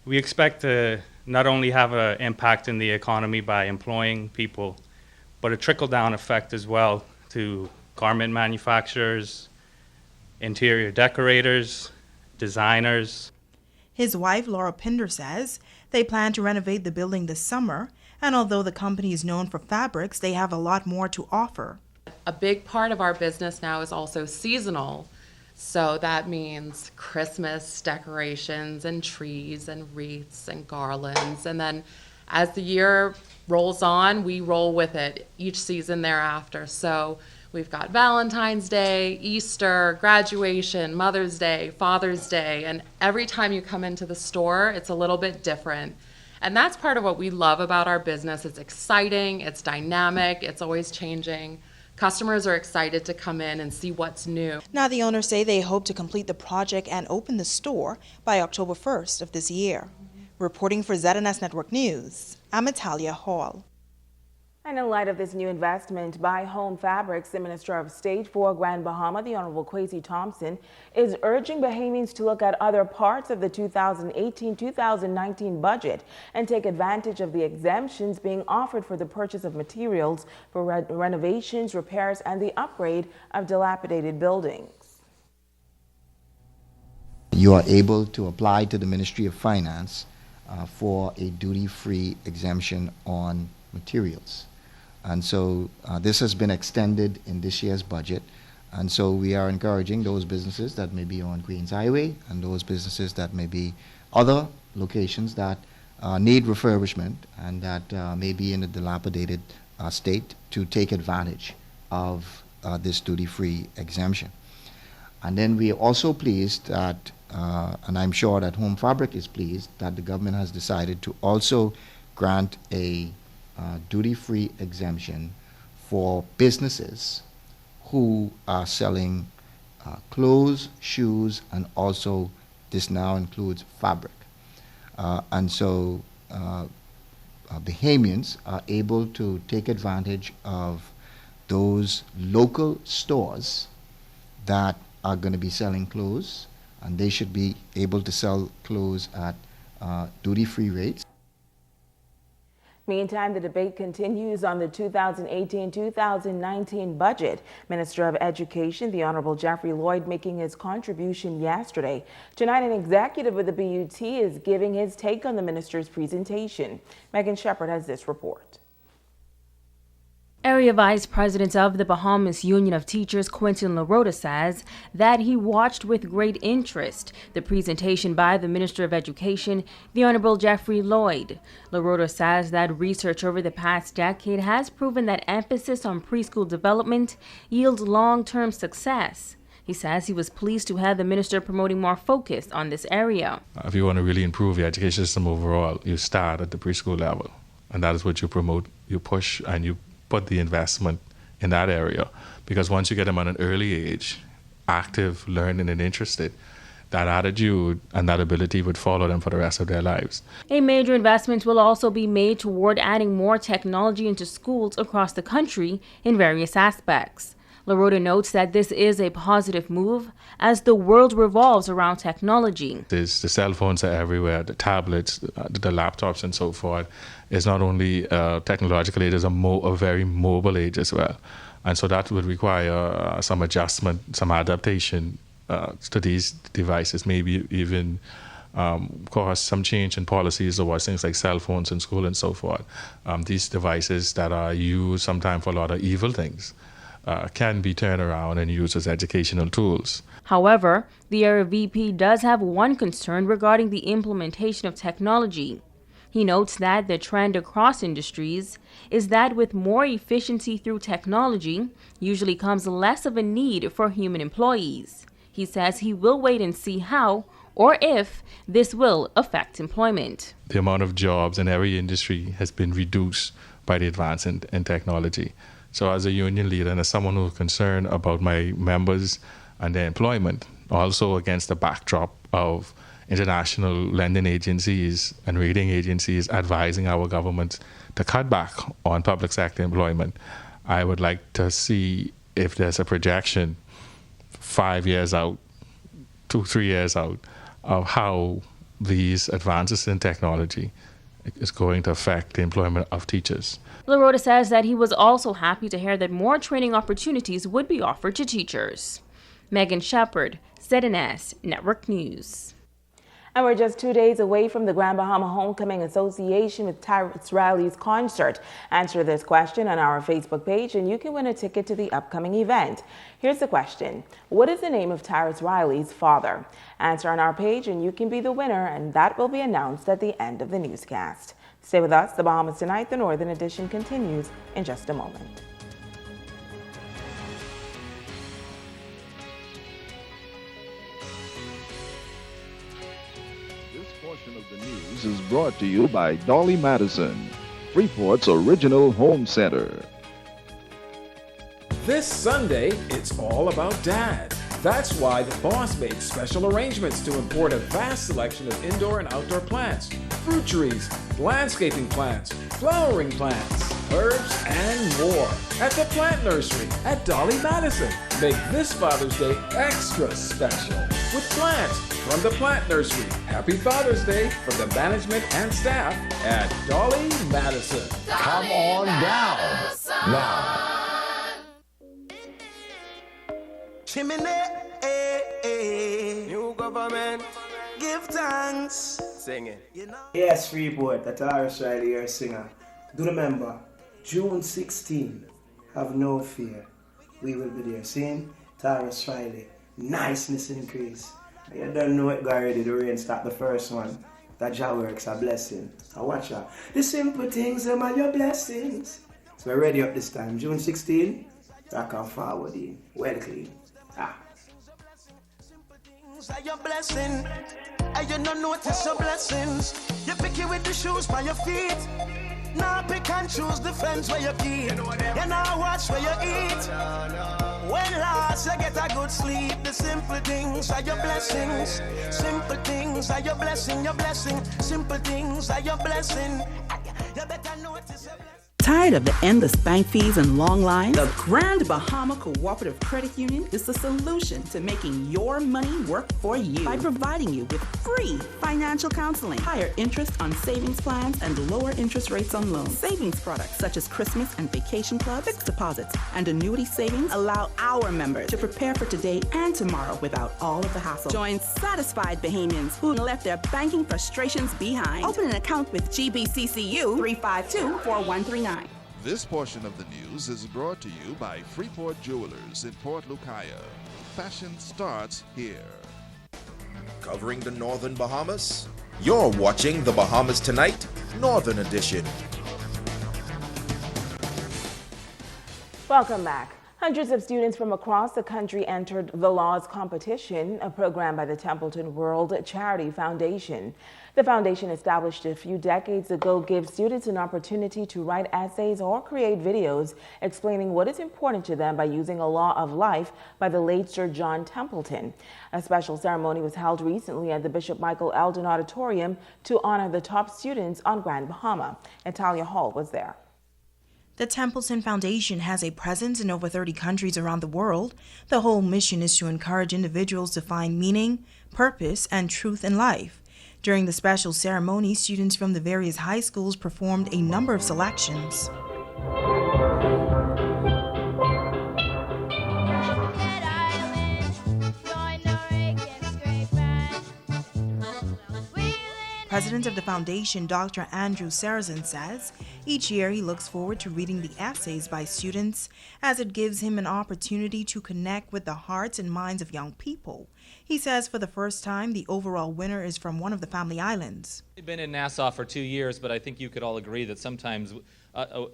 We expect to not only have an impact in the economy by employing people, but a trickle-down effect as well to garment manufacturers, interior decorators, designers. His wife, Laura Pinder, says they plan to renovate the building this summer, and although the company is known for fabrics, they have a lot more to offer. A big part of our business now is also seasonal. So that means Christmas decorations and trees and wreaths and garlands. And then as the year rolls on, we roll with it each season thereafter. So we've got Valentine's Day, Easter, graduation, Mother's Day, Father's Day. And every time you come into the store, it's a little bit different. And that's part of what we love about our business. It's exciting, it's dynamic, it's always changing. Customers are excited to come in and see what's new. Now the owners say they hope to complete the project and open the store by October 1st of this year. Reporting for ZNS Network News, I'm Italia Hall. And in light of this new investment by Home Fabrics, the Minister of State for Grand Bahama, the Honorable Kwesi Thompson, is urging Bahamians to look at other parts of the 2018-2019 budget and take advantage of the exemptions being offered for the purchase of materials for renovations, repairs, and the upgrade of dilapidated buildings. You are able to apply to the Ministry of Finance for a duty-free exemption on materials. And so this has been extended in this year's budget. And so we are encouraging those businesses that may be on Queens Highway and those businesses that may be other locations that need refurbishment and that may be in a dilapidated state to take advantage of this duty-free exemption. And then we are also pleased that, and I'm sure that Home Fabric is pleased, that the government has decided to also grant a duty-free exemption for businesses who are selling clothes, shoes, and also this now includes fabric. And so Bahamians are able to take advantage of those local stores that are going to be selling clothes, and they should be able to sell clothes at duty-free rates. Meantime, the debate continues on the 2018-2019 budget. Minister of Education, the Honorable Jeffrey Lloyd, making his contribution yesterday. Tonight, an executive of the BUT is giving his take on the minister's presentation. Megan Shepard has this report. Area Vice President of the Bahamas Union of Teachers, Quentin LaRota, says that he watched with great interest the presentation by the Minister of Education, the Honorable Jeffrey Lloyd. LaRota says that research over the past decade has proven that emphasis on preschool development yields long-term success. He says he was pleased to have the minister promoting more focus on this area. If you want to really improve your education system overall, you start at the preschool level, and that is what you promote, you push, and you put the investment in that area, because once you get them at an early age, active, learning, and interested, that attitude and that ability would follow them for the rest of their lives. A major investment will also be made toward adding more technology into schools across the country in various aspects. LaRota notes that this is a positive move as the world revolves around technology. The cell phones are everywhere, the tablets, the laptops, and so forth. It's not only technological age, it's a very mobile age as well. And so that would require some adjustment, some adaptation to these devices, maybe even cause some change in policies towards things like cell phones in school and so forth. These devices that are used sometimes for a lot of evil things can be turned around and used as educational tools. However, the area VP does have one concern regarding the implementation of technology. He notes that the trend across industries is that with more efficiency through technology usually comes less of a need for human employees. He says he will wait and see how or if this will affect employment. The amount of jobs in every industry has been reduced by the advance in technology. So as a union leader and as someone who's concerned about my members and their employment, also against the backdrop of international lending agencies and rating agencies advising our government to cut back on public sector employment, I would like to see if there's a projection 5 years out, 2-3 years out, of how these advances in technology is going to affect the employment of teachers. LaRota says that he was also happy to hear that more training opportunities would be offered to teachers. Megan Shepard, ZNS Network News. And we're just 2 days away from the Grand Bahama Homecoming Association with Tyrus Riley's concert. Answer this question on our Facebook page and you can win a ticket to the upcoming event. Here's the question. What is the name of Tyrus Riley's father? Answer on our page and you can be the winner, and that will be announced at the end of the newscast. Stay with us. The Bahamas Tonight, the Northern Edition, continues in just a moment. This portion of the news is brought to you by Dolly Madison, Freeport's original home center. This Sunday, it's all about Dad. That's why the boss made special arrangements to import a vast selection of indoor and outdoor plants, fruit trees, landscaping plants, flowering plants, herbs, and more at the Plant Nursery at Dolly Madison. Make this Father's Day extra special with plants from the Plant Nursery. Happy Father's Day from the management and staff at Dolly Madison. Come on down now. Chimney, new government, give thanks. Sing it. Yes, Freeport, that's Tyrus Riley, your singer. Do remember, June 16, have no fear. We will be there. Sing Tyrus Riley, niceness increase. You don't know it, guy already, the rain start the first one. That Jah works, a blessing. So watch out. The simple things, them are your blessings. So we're ready up this time. June 16, I can forward in. Well clean. Are your blessing, and you don't notice your blessings. You pick it with the shoes by your feet. Now pick and choose the friends where you keep. You now watch where you eat. When last you get a good sleep, the simple things are your blessings. Simple things are your blessing, your blessing. Simple things are your blessing. You better notice your blessing. Tired of the endless bank fees and long lines? The Grand Bahama Cooperative Credit Union is the solution to making your money work for you by providing you with free financial counseling, higher interest on savings plans, and lower interest rates on loans. Savings products such as Christmas and vacation clubs, fixed deposits, and annuity savings allow our members to prepare for today and tomorrow without all of the hassle. Join satisfied Bahamians who left their banking frustrations behind. Open an account with GBCCU 352-4139. This portion of the news is brought to you by Freeport Jewelers in Port Lucaya. Fashion starts here. Covering the Northern Bahamas, you're watching the Bahamas Tonight, Northern Edition. Welcome back. Hundreds of students from across the country entered the Laws Competition, a program by the Templeton World Charity Foundation. The foundation, established a few decades ago, gives students an opportunity to write essays or create videos explaining what is important to them by using a law of life by the late Sir John Templeton. A special ceremony was held recently at the Bishop Michael Eldon Auditorium to honor the top students on Grand Bahama. Natalia Hall was there. The Templeton Foundation has a presence in over 30 countries around the world. The whole mission is to encourage individuals to find meaning, purpose, and truth in life. During the special ceremony, students from the various high schools performed a number of selections. President of the foundation, Dr. Andrew Sarazin, says each year he looks forward to reading the essays by students as it gives him an opportunity to connect with the hearts and minds of young people. He says for the first time, the overall winner is from one of the Family Islands. I've been in Nassau for 2 years, but I think you could all agree that sometimes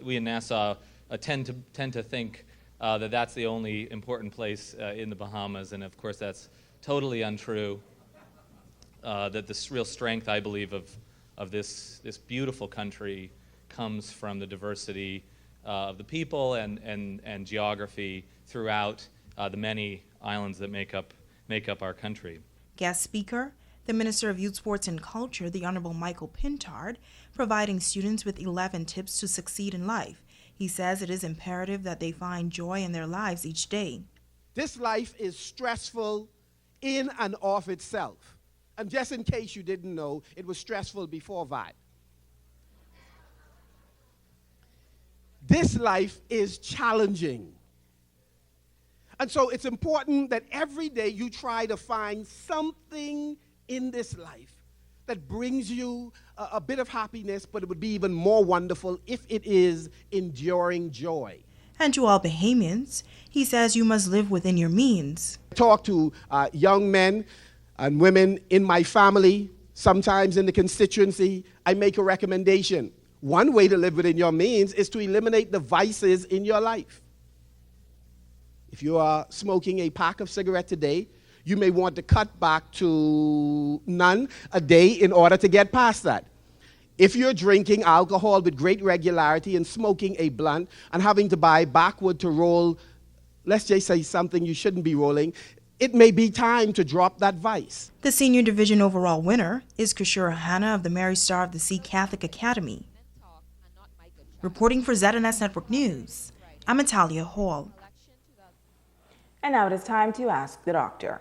we in Nassau tend to think that that's the only important place in the Bahamas, and of course that's totally untrue. That the real strength, I believe, of this beautiful country comes from the diversity of the people and geography throughout the many islands that make up our country. Guest speaker, the Minister of Youth, Sports and Culture, the Honorable Michael Pintard, providing students with 11 tips to succeed in life. He says it is imperative that they find joy in their lives each day. This life is stressful in and of itself. And just in case you didn't know, it was stressful before that. This life is challenging. And so it's important that every day you try to find something in this life that brings you a bit of happiness, but it would be even more wonderful if it is enduring joy. And to all Bahamians, he says you must live within your means. Talk to young men and women in my family, sometimes in the constituency. I make a recommendation. One way to live within your means is to eliminate the vices in your life. If you are smoking a pack of cigarettes today, you may want to cut back to none a day in order to get past that. If you're drinking alcohol with great regularity and smoking a blunt and having to buy backward to roll, let's just say something you shouldn't be rolling, it may be time to drop that vice. The senior division overall winner is Kashura Hanna of the Mary Star of the Sea Catholic Academy. Reporting for ZNS Network News, I'm Natalia Hall. And now it is time to Ask the Doctor.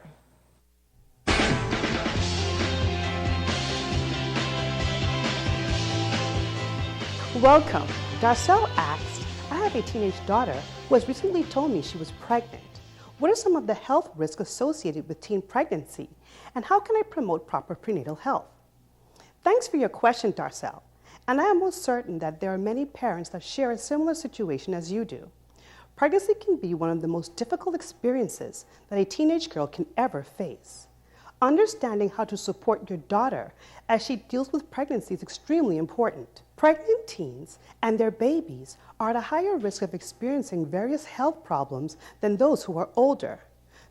Welcome. Darcel asked, I have a teenage daughter who has recently told me she was pregnant. What are some of the health risks associated with teen pregnancy, and how can I promote proper prenatal health? Thanks for your question, Darcel, and I am most certain that there are many parents that share a similar situation as you do. Pregnancy can be one of the most difficult experiences that a teenage girl can ever face. Understanding how to support your daughter as she deals with pregnancy is extremely important. Pregnant teens and their babies are at a higher risk of experiencing various health problems than those who are older.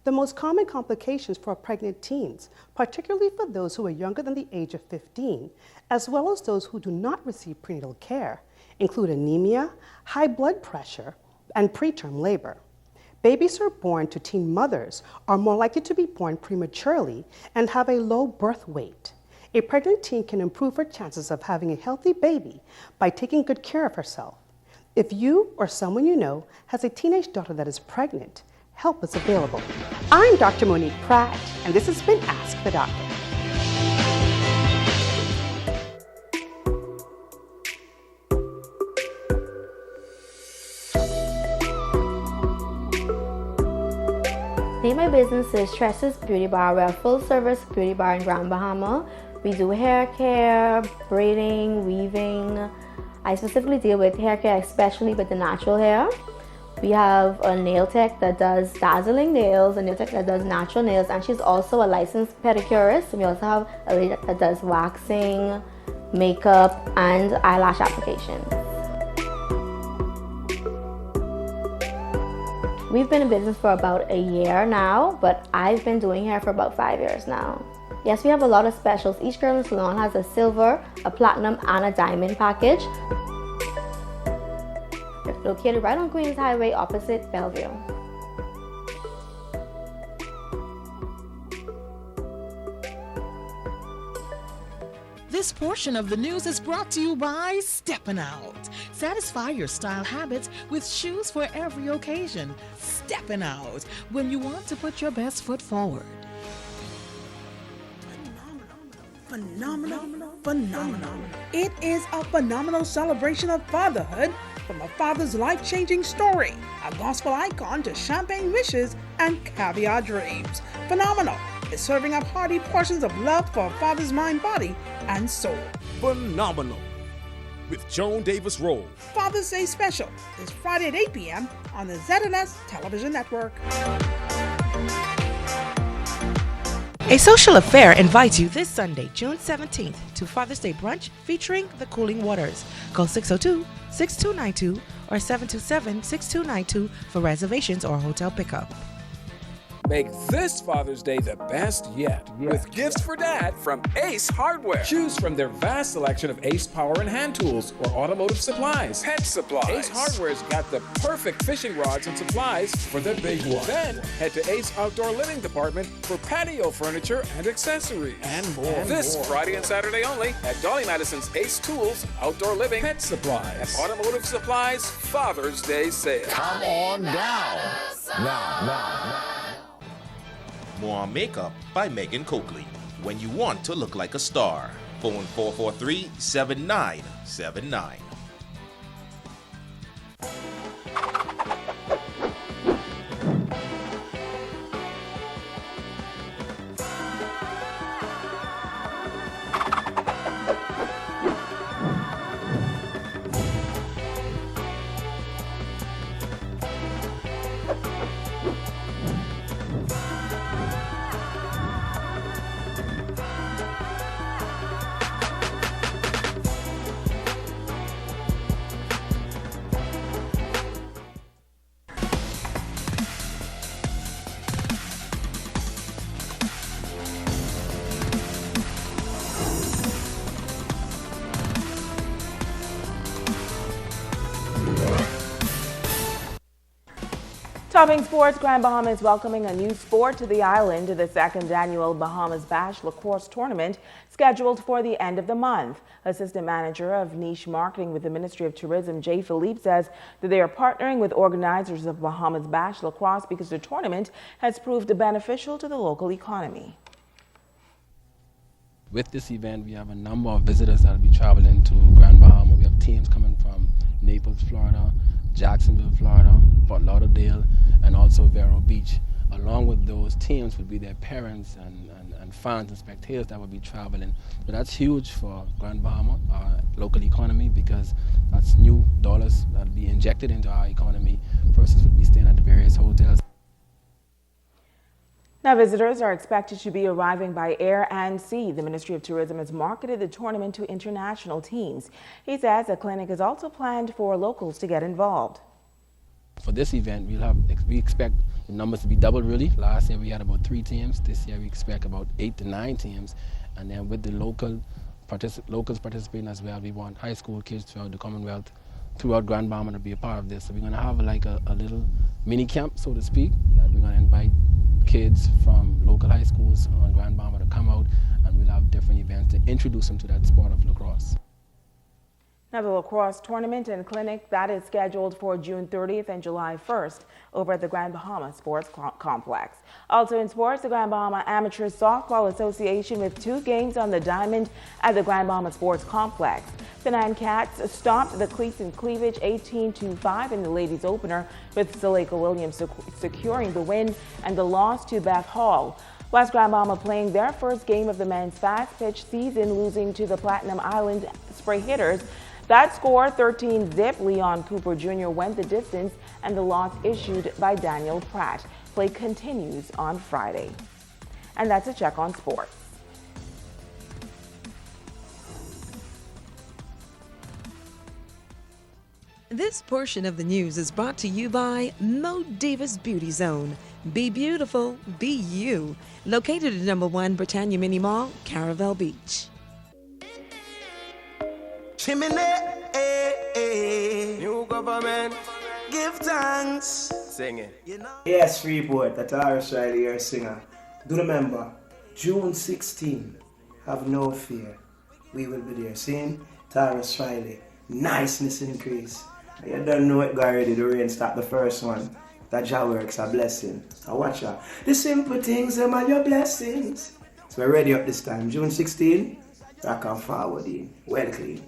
The most common complications for pregnant teens, particularly for those who are younger than the age of 15, as well as those who do not receive prenatal care, include anemia, high blood pressure, and preterm labor. Babies who are born to teen mothers are more likely to be born prematurely and have a low birth weight. A pregnant teen can improve her chances of having a healthy baby by taking good care of herself. If you or someone you know has a teenage daughter that is pregnant, help is available. I'm Dr. Monique Pratt, and this has been Ask the Doctor. Name my business is Tresses Beauty Bar. We're a full-service beauty bar in Grand Bahama. We do hair care, braiding, weaving. I specifically deal with hair care, especially with the natural hair. We have a nail tech that does dazzling nails, a nail tech that does natural nails, and she's also a licensed pedicurist. We also have a lady that does waxing, makeup, and eyelash application. We've been in business for about a year now, but I've been doing hair for about 5 years now. Yes, we have a lot of specials. Each girl in the salon has a silver, a platinum, and a diamond package. We're located right on Queens Highway opposite Bellevue. This portion of the news is brought to you by Steppin' Out. Satisfy your style habits with shoes for every occasion. Steppin' Out, when you want to put your best foot forward. Phenomenal. It is a phenomenal celebration of fatherhood, from a father's life-changing story, a gospel icon to champagne wishes and caviar dreams. Phenomenal is serving up hearty portions of love for a father's mind, body, and soul. Phenomenal with Joan Davis Rose. Father's Day Special is Friday at 8 p.m. on the ZNS Television Network. A Social Affair invites you this Sunday, June 17th, to Father's Day brunch featuring the Cooling Waters. Call 602-6292 or 727-6292 for reservations or hotel pickup. Make this Father's Day the best yet with gifts for Dad from Ace Hardware. Choose from their vast selection of Ace power and hand tools or automotive supplies. Pet supplies. Ace Hardware's got the perfect fishing rods and supplies for the big one. Then head to Ace Outdoor Living Department for patio furniture and accessories. And more. This Friday and Saturday only at Dolly Madison's Ace Tools, Outdoor Living, Pet Supplies, and Automotive Supplies Father's Day Sale. Come on down. Now. More Makeup by Megan Coakley. When you want to look like a star. Phone 443-7979. Topping sports, Grand Bahama is welcoming a new sport to the island, the second annual Bahamas Bash Lacrosse tournament, scheduled for the end of the month. Assistant Manager of Niche Marketing with the Ministry of Tourism, Jay Philippe, says that they are partnering with organizers of Bahamas Bash Lacrosse because the tournament has proved beneficial to the local economy. With this event, we have a number of visitors that will be traveling to Grand Bahama. We have teams coming from Naples, Florida, Jacksonville, Florida, Fort Lauderdale, and also Vero Beach. Along with those teams would be their parents and fans and spectators that would be traveling. So that's huge for Grand Bahama, our local economy, because that's new dollars that will be injected into our economy. Persons would be staying at the various hotels. Now, visitors are expected to be arriving by air and sea. The Ministry of Tourism has marketed the tournament to international teams. He says a clinic is also planned for locals to get involved. For this event, we expect the numbers to be doubled, really. Last year we had about 3 teams. This year we expect about 8 to 9 teams. And then with the locals participating as well, we want high school kids throughout the Commonwealth throughout Grand Bahama to be a part of this. So we're going to have like a little mini camp, so to speak, that we're going to invite kids from local high schools on Grand Bahama to come out, and we'll have different events to introduce them to that sport of lacrosse. Now, the lacrosse tournament and clinic that is scheduled for June 30th and July 1st over at the Grand Bahama Sports Complex. Also in sports, the Grand Bahama Amateur Softball Association with 2 games on the diamond at the Grand Bahama Sports Complex. The Nine Cats stopped the Cleats in Cleavage 18-5 in the ladies opener, with Saleka Williams securing the win and the loss to Beth Hall. West Grand Bahama playing their first game of the men's fast pitch season, losing to the Platinum Island Spray Hitters. That score, 13-zip. Leon Cooper Jr. went the distance, and the loss issued by Daniel Pratt. Play continues on Friday. And that's a check on sports. This portion of the news is brought to you by Mo Davis Beauty Zone. Be beautiful, be you. Located at number 1 Britannia Mini Mall, Caravel Beach. Chimney, new government, give thanks. Sing it. Yes, Freeport, that's Irish Riley, your singer. Do remember, June 16, have no fear. We will be there. Sing Tyrus Riley, niceness increase. You don't know it, guy ready. The rain start the first one. That Jah works a blessing. So watch out. The simple things, them are your blessings. So we're ready up this time. June 16, rock and forward in. Well clean.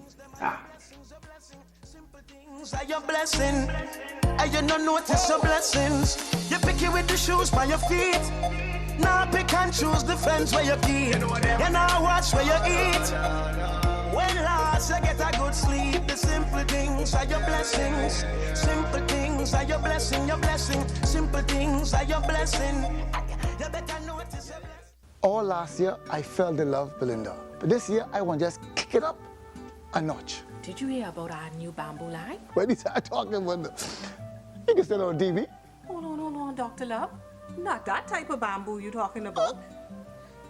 Are your blessing, and you don't notice your blessings. You pick it with the shoes by your feet. Now pick and choose the friends where you keep. You now watch where you eat. When last you get a good sleep, the simple things are your blessings. Simple things are your blessing, your blessing. Simple things are your blessing. You better notice your blessing. All last year, I felt the love, Belinda. But this year, I want to just kick it up a notch. Did you hear about our new bamboo line? When he started talking about you can still on TV. Hold on, Dr. Love. Not that type of bamboo you're talking about.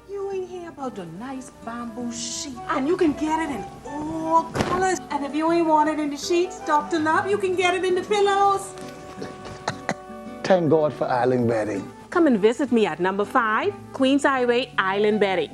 You ain't hear about the nice bamboo sheet. And you can get it in all colors. And if you ain't want it in the sheets, Dr. Love, you can get it in the pillows. Thank God for island bedding. Come and visit me at number 5, Queens Highway, Island Bedding.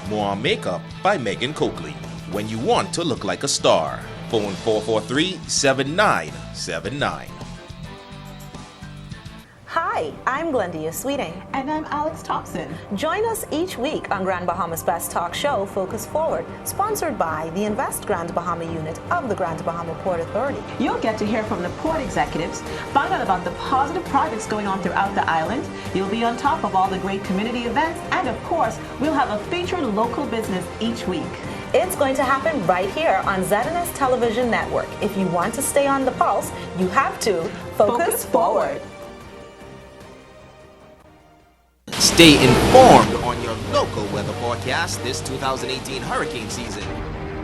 More Makeup by Megan Coakley. When you want to look like a star. Phone 443-7979. Hi, I'm Glendia Sweeting. And I'm Alex Thompson. Join us each week on Grand Bahama's Best Talk Show, Focus Forward, sponsored by the Invest Grand Bahama unit of the Grand Bahama Port Authority. You'll get to hear from the port executives, find out about the positive projects going on throughout the island. You'll be on top of all the great community events, and of course, we'll have a featured local business each week. It's going to happen right here on ZNS Television Network. If you want to stay on the pulse, you have to focus forward. Stay informed on your local weather forecast this 2018 hurricane season.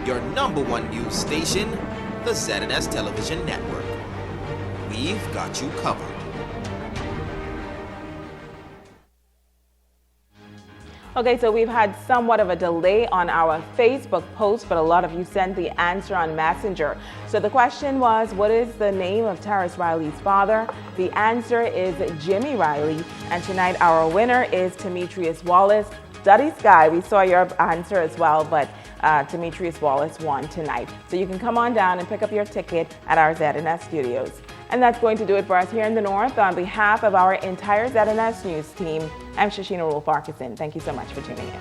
Your #1 news station, the ZNS Television Network. We've got you covered. Okay, so we've had somewhat of a delay on our Facebook post, but a lot of you sent the answer on Messenger. So the question was, what is the name of Taris Riley's father? The answer is Jimmy Riley, and tonight our winner is Demetrius Wallace. Duddy Sky, we saw your answer as well, but Demetrius Wallace won tonight. So you can come on down and pick up your ticket at our ZNS studios. And that's going to do it for us here in the North. On behalf of our entire ZNS News team, I'm Shashina Rolf-Arkeson. Thank you so much for tuning in.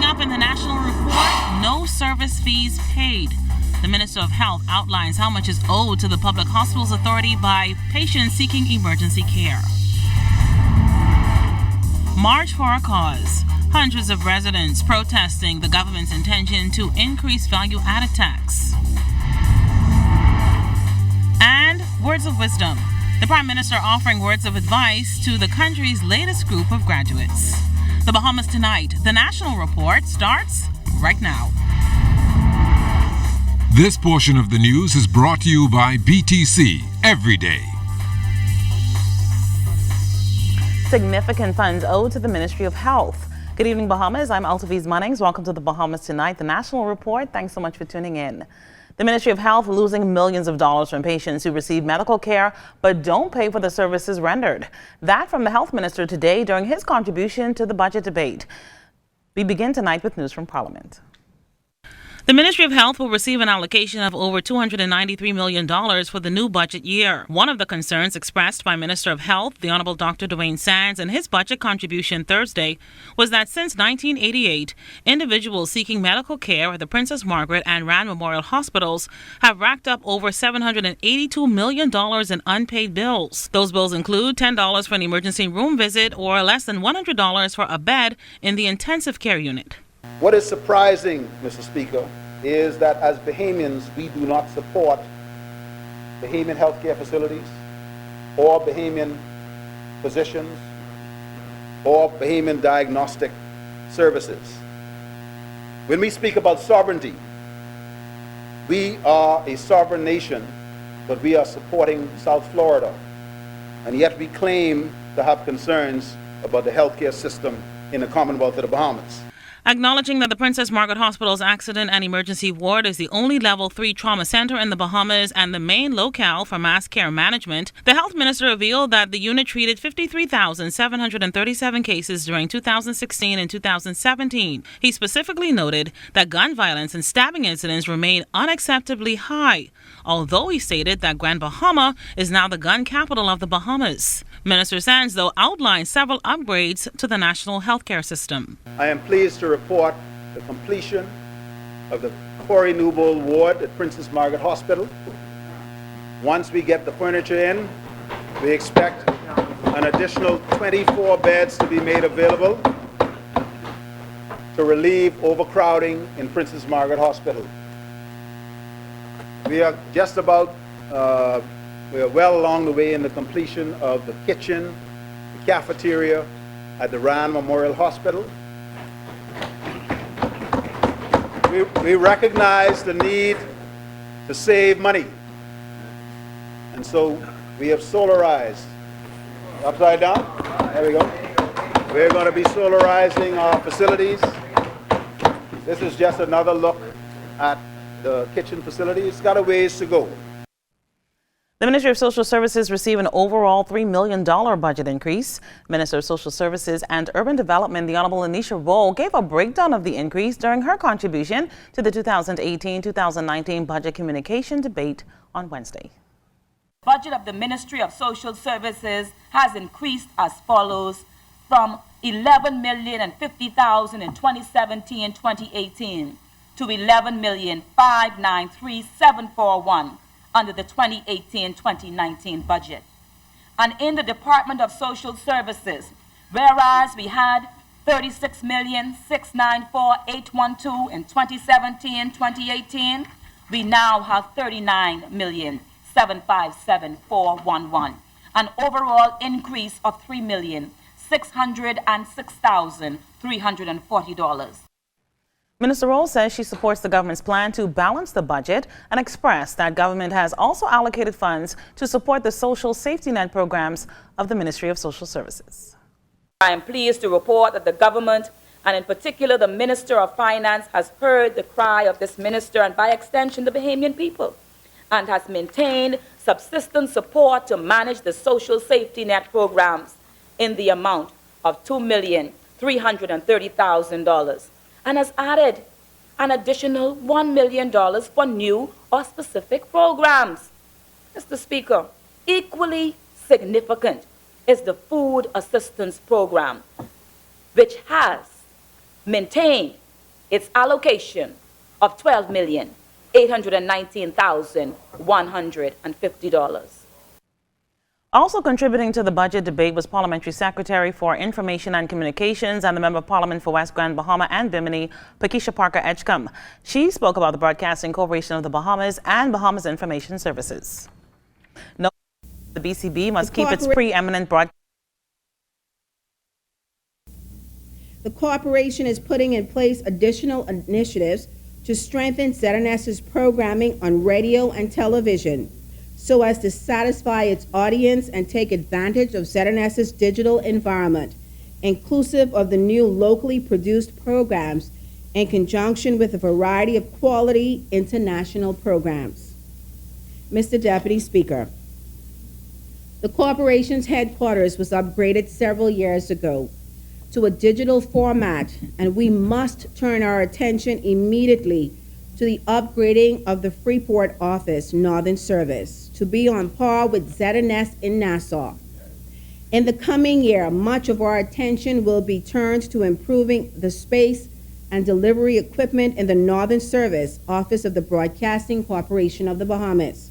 Coming up in the National Report, no service fees paid. The Minister of Health outlines how much is owed to the Public Hospitals Authority by patients seeking emergency care. March for a Cause. Hundreds of residents protesting the government's intention to increase value-added tax. And words of wisdom. The Prime Minister offering words of advice to the country's latest group of graduates. The Bahamas Tonight, the National Report, starts right now. This portion of the news is brought to you by BTC Every Day. Significant funds owed to the Ministry of Health. Good evening, Bahamas. I'm Altaviz Munnings. Welcome to the Bahamas Tonight, the National Report. Thanks so much for tuning in. The Ministry of Health losing millions of dollars from patients who receive medical care but don't pay for the services rendered. That from the Health Minister today during his contribution to the budget debate. We begin tonight with news from Parliament. The Ministry of Health will receive an allocation of over $293 million for the new budget year. One of the concerns expressed by Minister of Health, the Honorable Dr. Dwayne Sands, in his budget contribution Thursday was that since 1988, individuals seeking medical care at the Princess Margaret and Rand Memorial Hospitals have racked up over $782 million in unpaid bills. Those bills include $10 for an emergency room visit or less than $100 for a bed in the intensive care unit. What is surprising, Mr. Speaker, is that as Bahamians, we do not support Bahamian healthcare facilities or Bahamian physicians or Bahamian diagnostic services. When we speak about sovereignty, we are a sovereign nation, but we are supporting South Florida, and yet we claim to have concerns about the healthcare system in the Commonwealth of the Bahamas. Acknowledging that the Princess Margaret Hospital's Accident and Emergency Ward is the only Level 3 trauma center in the Bahamas and the main locale for mass care management, the Health Minister revealed that the unit treated 53,737 cases during 2016 and 2017. He specifically noted that gun violence and stabbing incidents remain unacceptably high, although he stated that Grand Bahama is now the gun capital of the Bahamas. Minister Sands, though, outlined several upgrades to the national healthcare system. I am pleased to report the completion of the Corey Newbold ward at Princess Margaret Hospital. Once we get the furniture in, we expect an additional 24 beds to be made available to relieve overcrowding in Princess Margaret Hospital. We are just about we are well along the way in the completion of the kitchen, the cafeteria at the Rand Memorial Hospital. We recognize the need to save money, and so we have solarized. Upside down? There we go. We're going to be solarizing our facilities. This is just another look at the kitchen facility. It's got a ways to go. The Ministry of Social Services received an overall $3 million budget increase. Minister of Social Services and Urban Development, the Honorable Anisha Roll, gave a breakdown of the increase during her contribution to the 2018-2019 budget communication debate on Wednesday. Budget of the Ministry of Social Services has increased as follows: from $11,050,000 in 2017-2018 to $11,593,741 under the 2018-2019 budget. And in the Department of Social Services, whereas we had $36,694,812 in 2017-2018, we now have $39,757,411, an overall increase of $3,606,340. Minister Roll says she supports the government's plan to balance the budget and expressed that government has also allocated funds to support the social safety net programs of the Ministry of Social Services. I am pleased to report that the government, and in particular the Minister of Finance, has heard the cry of this minister and by extension the Bahamian people, and has maintained subsistence support to manage the social safety net programs in the amount of $2,330,000. And has added an additional $1 million for new or specific programs. Mr. Speaker, equally significant is the Food Assistance Program, which has maintained its allocation of $12,819,150. Also contributing to the budget debate was Parliamentary Secretary for Information and Communications and the Member of Parliament for West Grand Bahama and Bimini, Pakeisha Parker Edgecombe. She spoke about the Broadcasting Corporation of the Bahamas and Bahamas Information Services. No, the BCB must keep its preeminent broadcast. The corporation is putting in place additional initiatives to strengthen ZNS's programming on radio and television, so as to satisfy its audience and take advantage of ZNS's digital environment, inclusive of the new locally produced programs in conjunction with a variety of quality international programs. Mr. Deputy Speaker, the corporation's headquarters was upgraded several years ago to a digital format, and we must turn our attention immediately to the upgrading of the Freeport office Northern Service to be on par with ZNS in Nassau. In the coming year, much of our attention will be turned to improving the space and delivery equipment in the Northern Service office of the Broadcasting Corporation of the Bahamas.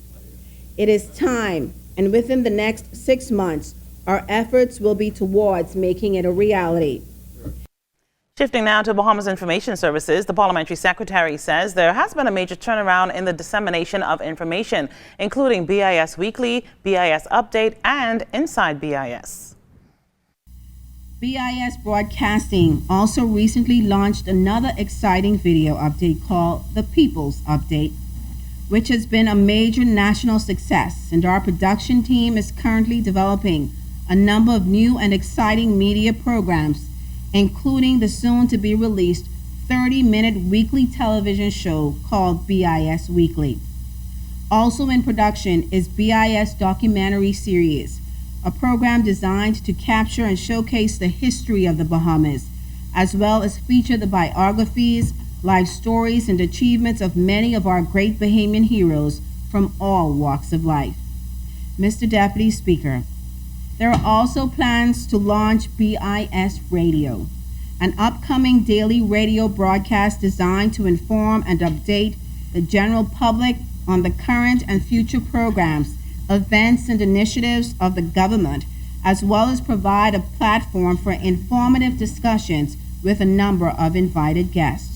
It is time, and within the next 6 months, our efforts will be towards making it a reality. Shifting now to Bahamas Information Services, the Parliamentary Secretary says there has been a major turnaround in the dissemination of information, including BIS Weekly, BIS Update, and Inside BIS. BIS Broadcasting also recently launched another exciting video update called The People's Update, which has been a major national success, and our production team is currently developing a number of new and exciting media programs, including the soon-to-be-released 30-minute weekly television show called BIS Weekly. Also in production is BIS Documentary Series, a program designed to capture and showcase the history of the Bahamas, as well as feature the biographies, life stories, and achievements of many of our great Bahamian heroes from all walks of life. Mr. Deputy Speaker, there are also plans to launch BIS Radio, an upcoming daily radio broadcast designed to inform and update the general public on the current and future programs, events, and initiatives of the government, as well as provide a platform for informative discussions with a number of invited guests.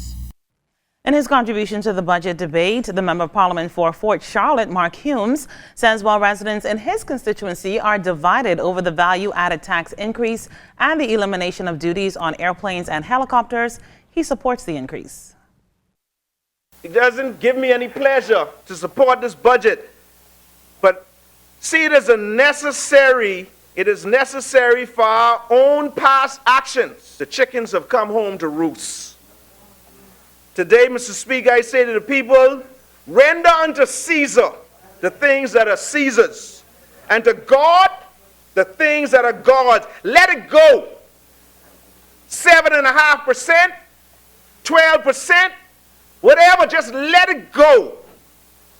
In his contribution to the budget debate, the Member of Parliament for Fort Charlotte, Mark Humes, says while residents in his constituency are divided over the value-added tax increase and the elimination of duties on airplanes and helicopters, he supports the increase. It doesn't give me any pleasure to support this budget, but see it as it is necessary for our own past actions. The chickens have come home to roost. Today, Mr. Speaker, I say to the people, render unto Caesar the things that are Caesar's, and to God the things that are God's. Let it go. 7.5%, 12%, whatever, just let it go.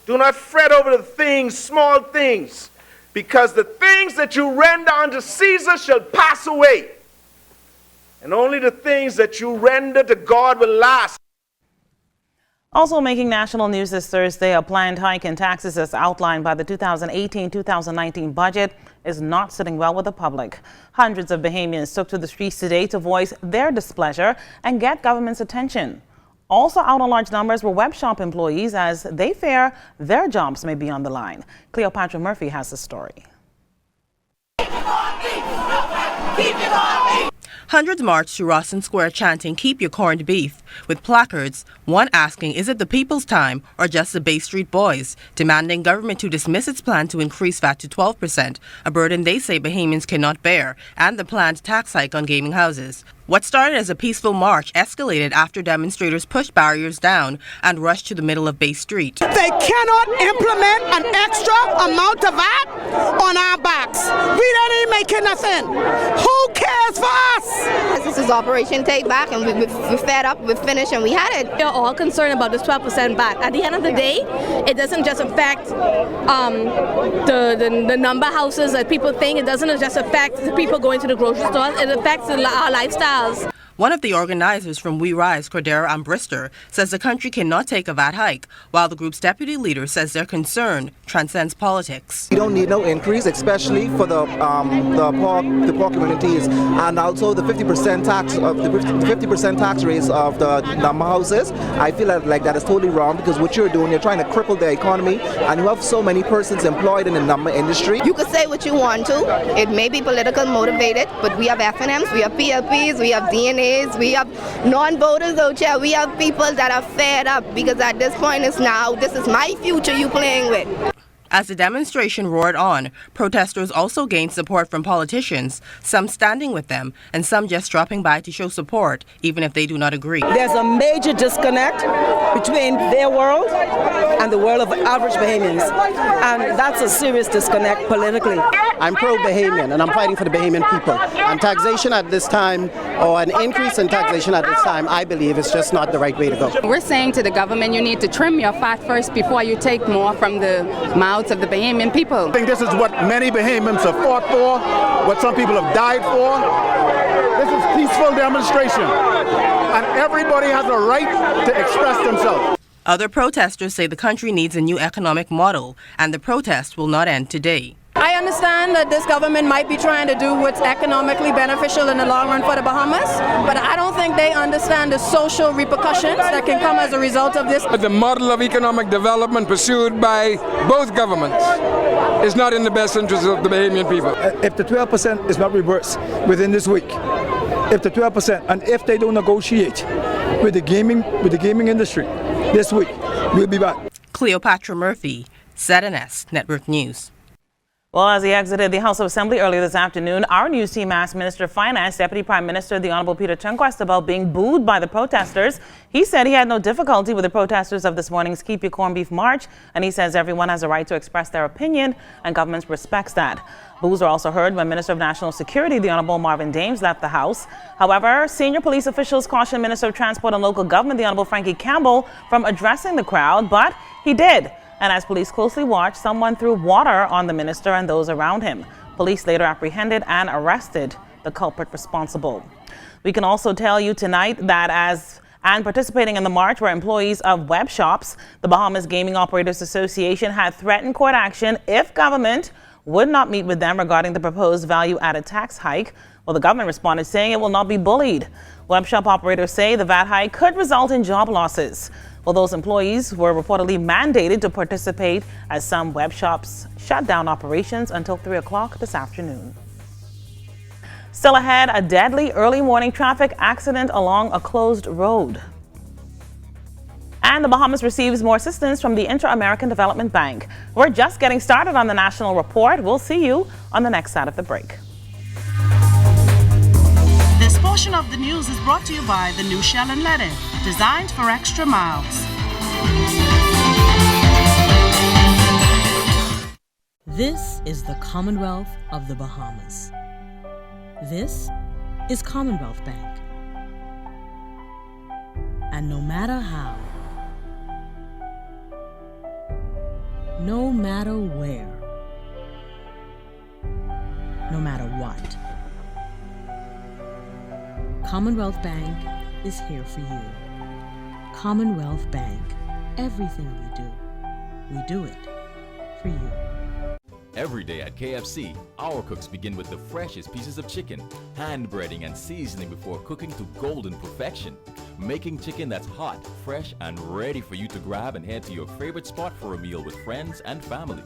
Do not fret over the things, small things, because the things that you render unto Caesar shall pass away, and only the things that you render to God will last. Also making national news this Thursday, a planned hike in taxes as outlined by the 2018-2019 budget is not sitting well with the public. Hundreds of Bahamians took to the streets today to voice their displeasure and get government's attention. Also out in large numbers were web shop employees as they fear their jobs may be on the line. Cleopatra Murphy has the story. Hundreds marched to Rawson Square chanting, "Keep your corned beef," with placards, one asking, is it the people's time or just the Bay Street boys, demanding government to dismiss its plan to increase VAT to 12%, a burden they say Bahamians cannot bear, and the planned tax hike on gaming houses. What started as a peaceful march escalated after demonstrators pushed barriers down and rushed to the middle of Bay Street. They cannot implement an extra amount of VAT on our backs. We don't even make nothing. Who cares for us? This is Operation Take Back, and we're fed up, we're finished, and we had it. We're all concerned about this 12% back. At the end of the day, it doesn't just affect the number of houses that people think. It doesn't just affect the people going to the grocery stores. It affects our lifestyle. One of the organizers from We Rise, Cordero Ambrister, says the country cannot take a VAT hike, while the group's deputy leader says their concern transcends politics. We don't need no increase, especially for the poor communities, and also the 50% tax of the 50% tax rates of the number houses. I feel like that is totally wrong, because what you're doing, you're trying to cripple the economy, and you have so many persons employed in the number industry. You could say what you want to. It may be political motivated, but we have FNMs, we have PLPs, we have DNAs, we have non-voters out here. We have people that are fed up, because at this point it's now, this is my future you playing with. As the demonstration roared on, protesters also gained support from politicians, some standing with them and some just dropping by to show support, even if they do not agree. There's a major disconnect between their world and the world of average Bahamians, and that's a serious disconnect politically. I'm pro-Bahamian, and I'm fighting for the Bahamian people. And taxation at this time, or an increase in taxation at this time, I believe is just not the right way to go. We're saying to the government, you need to trim your fat first before you take more from the mouths of the Bahamian people. I think this is what many Bahamians have fought for, what some people have died for. This is peaceful demonstration, and everybody has a right to express themselves. Other protesters say the country needs a new economic model, and the protest will not end today. I understand that this government might be trying to do what's economically beneficial in the long run for the Bahamas, but I don't think they understand the social repercussions that can come as a result of this. The model of economic development pursued by both governments is not in the best interest of the Bahamian people. If the 12% is not reversed within this week, if the 12%, and if they don't negotiate with the gaming industry this week, we'll be back. Cleopatra Murphy, ZNS Network News. Well, as he exited the House of Assembly earlier this afternoon, our news team asked Minister of Finance, Deputy Prime Minister the Honorable Peter Turnquest about being booed by the protesters. He said he had no difficulty with the protesters of this morning's Keep Your Corned Beef March, and he says everyone has a right to express their opinion, and government respects that. Boos are also heard when Minister of National Security, the Honorable Marvin Dames, left the House. However, senior police officials cautioned Minister of Transport and Local Government, the Honorable Frankie Campbell, from addressing the crowd, but he did. And as police closely watched, someone threw water on the minister and those around him. Police later apprehended and arrested the culprit responsible. We can also tell you tonight that participating in the march were employees of web shops. The Bahamas Gaming Operators Association had threatened court action if government would not meet with them regarding the proposed value-added tax hike. Well, the government responded saying it will not be bullied. Web shop operators say the VAT hike could result in job losses. Well, those employees were reportedly mandated to participate as some web shops shut down operations until 3 o'clock this afternoon. Still ahead, a deadly early morning traffic accident along a closed road. And the Bahamas receives more assistance from the Inter-American Development Bank. We're just getting started on the National Report. We'll see you on the next side of the break. This portion of the news is brought to you by the new Shell and Letty, designed for extra miles. This is the Commonwealth of the Bahamas. This is Commonwealth Bank. And no matter how, no matter where, no matter what, Commonwealth Bank is here for you. Commonwealth Bank. Everything we do it for you. Every day at KFC, our cooks begin with the freshest pieces of chicken, hand breading and seasoning before cooking to golden perfection, making chicken that's hot, fresh, and ready for you to grab and head to your favorite spot for a meal with friends and family.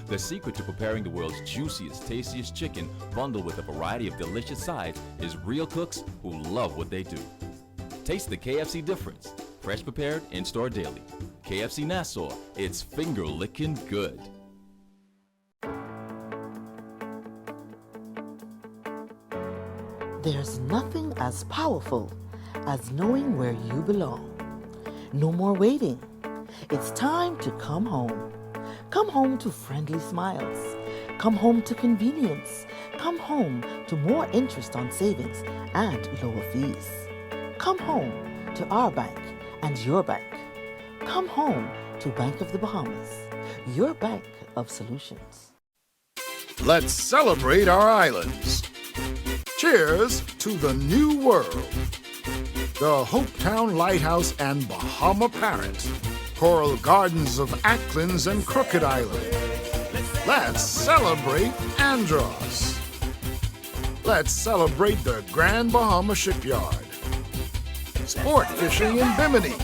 The secret to preparing the world's juiciest, tastiest chicken, bundled with a variety of delicious sides, is real cooks who love what they do. Taste the KFC difference. Fresh prepared, in-store daily. KFC Nassau, it's finger-licking good. There's nothing as powerful as knowing where you belong. No more waiting. It's time to come home. Come home to friendly smiles. Come home to convenience. Come home to more interest on savings and lower fees. Come home to our bank and your bank. Come home to Bank of the Bahamas, your bank of solutions. Let's celebrate our islands. Cheers to the new world. the Hopetown Lighthouse and Bahama Parrot, Coral Gardens of Acklands and Crooked Island. Let's celebrate Andros. Let's celebrate the Grand Bahama Shipyard. Sport fishing in Bimini.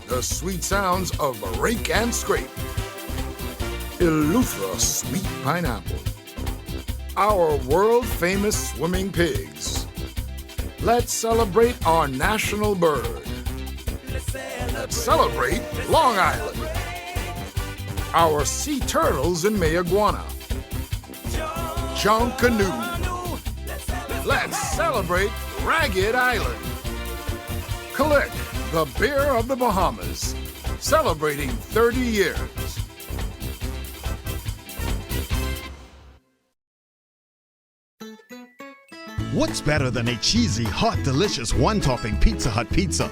The sweet sounds of Rake and Scrape. Eleuthera Sweet Pineapple. Our world-famous swimming pigs. Let's celebrate our national bird. Let's celebrate Long Island. Our sea turtles in Mayaguana. Junk Canoe. Let's celebrate Ragged Island. Click, the beer of the Bahamas, celebrating 30 years. What's better than a cheesy, hot, delicious one-topping Pizza Hut pizza?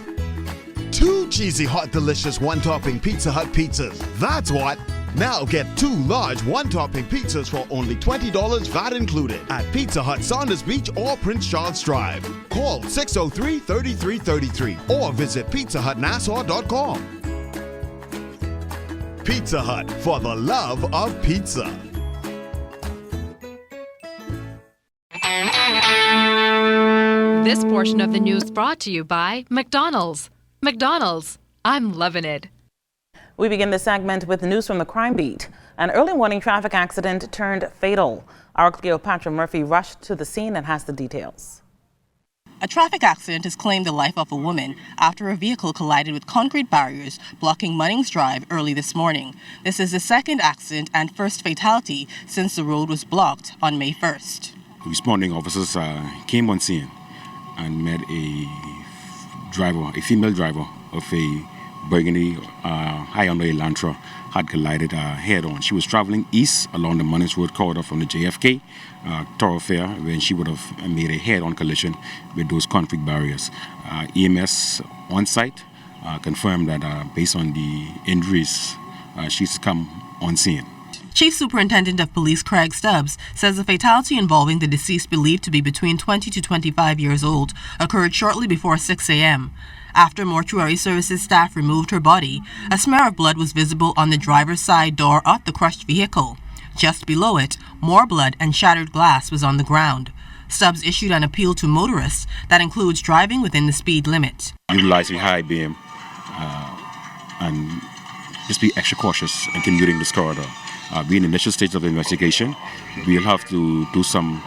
2 cheesy, hot, delicious one-topping Pizza Hut pizzas. That's what! Now get 2 large one-topping pizzas for only $20 VAT included at Pizza Hut Saunders Beach or Prince Charles Drive. Call 603-3333 or visit pizzahutnassau.com. Pizza Hut, for the love of pizza. This portion of the news brought to you by McDonald's. McDonald's, I'm loving it. We begin this segment with news from the crime beat. An early morning traffic accident turned fatal. Our Cleopatra Murphy rushed to the scene and has the details. A traffic accident has claimed the life of a woman after a vehicle collided with concrete barriers blocking Munnings Drive early this morning. This is the second accident and first fatality since the road was blocked on May 1st. Responding officers came on scene and met a female driver of a burgundy Hyundai Elantra had collided head-on. She was traveling east along the Munnings Road corridor from the JFK thoroughfare when she would have made a head-on collision with those concrete barriers. EMS on site confirmed that based on the injuries, she's come on scene. Chief Superintendent of Police Craig Stubbs says the fatality involving the deceased, believed to be between 20 to 25 years old, occurred shortly before 6 a.m. After mortuary services staff removed her body, a smear of blood was visible on the driver's side door of the crushed vehicle. Just below it, more blood and shattered glass was on the ground. Stubbs issued an appeal to motorists that includes driving within the speed limit. Utilizing high beam and just be extra cautious in commuting this corridor. We're in the initial stage of the investigation. We'll have to do some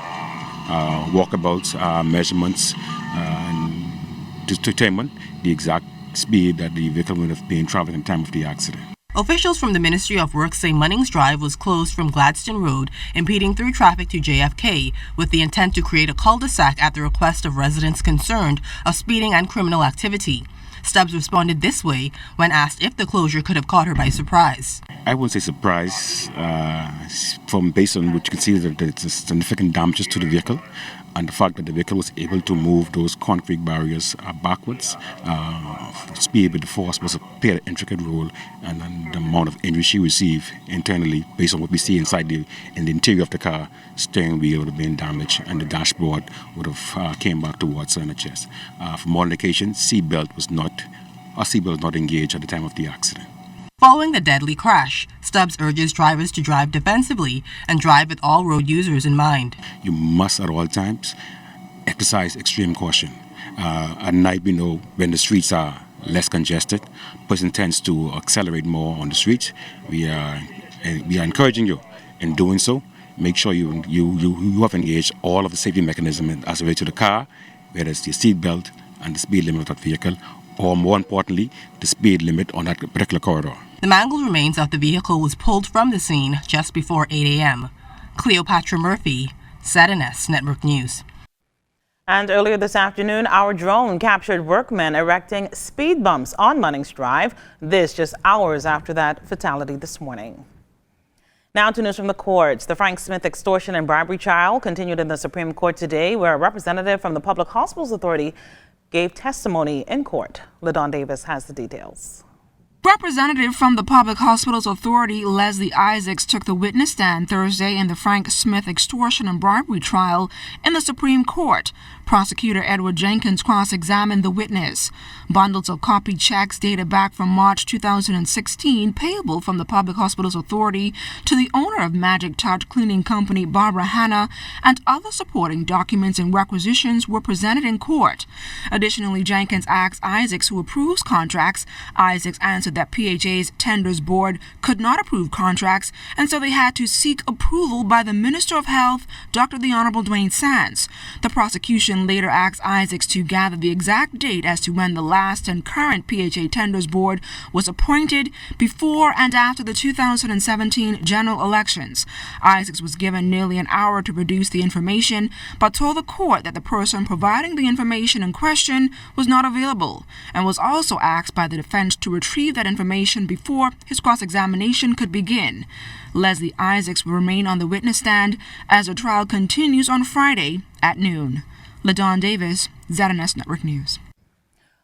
walkabouts, measurements, to determine the exact speed that the vehicle would have been traveling at the time of the accident. Officials from the Ministry of Works say Munnings Drive was closed from Gladstone Road, impeding through traffic to JFK, with the intent to create a cul-de-sac at the request of residents concerned of speeding and criminal activity. Stubbs responded this way when asked if the closure could have caught her by surprise. I wouldn't say surprise, based on what you can see that there's significant damages to the vehicle, and the fact that the vehicle was able to move those concrete barriers backwards. Speed with the force was a very intricate role, and then the amount of injury she received internally, based on what we see inside in the interior of the car, steering wheel would have been damaged, and the dashboard would have came back towards her in the chest. For more indication, seatbelt was not engaged at the time of the accident. Following the deadly crash, Stubbs urges drivers to drive defensively and drive with all road users in mind. You must at all times exercise extreme caution. At night, we know when the streets are less congested, person tends to accelerate more on the streets. We are encouraging you in doing so. Make sure you have engaged all of the safety mechanisms as related to the car, whether it's the seat belt and the speed limit of that vehicle, or more importantly, the speed limit on that particular corridor. The mangled remains of the vehicle was pulled from the scene just before 8 a.m. Cleopatra Murphy, ZNS Network News. And earlier this afternoon, our drone captured workmen erecting speed bumps on Munnings Drive. This just hours after that fatality this morning. Now to news from the courts. The Frank Smith extortion and bribery trial continued in the Supreme Court today, where a representative from the Public Hospitals Authority gave testimony in court. LaDon Davis has the details. Representative from the Public Hospitals Authority, Leslie Isaacs, took the witness stand Thursday in the Frank Smith extortion and bribery trial in the Supreme Court. Prosecutor Edward Jenkins cross-examined the witness. Bundles of copied checks dated back from March 2016, payable from the Public Hospitals Authority to the owner of Magic Touch Cleaning Company, Barbara Hanna, and other supporting documents and requisitions were presented in court. Additionally, Jenkins asked Isaacs, who approves contracts. Isaacs answered that PHA's tenders board could not approve contracts, and so they had to seek approval by the Minister of Health, Dr. the Honorable Dwayne Sands. The prosecution later asked Isaacs to gather the exact date as to when the last and current PHA tenders board was appointed before and after the 2017 general elections. Isaacs was given nearly an hour to produce the information, but told the court that the person providing the information in question was not available, and was also asked by the defense to retrieve that information before his cross-examination could begin. Leslie Isaacs will remain on the witness stand as the trial continues on Friday at noon. LaDawn Davis, ZNS Network News.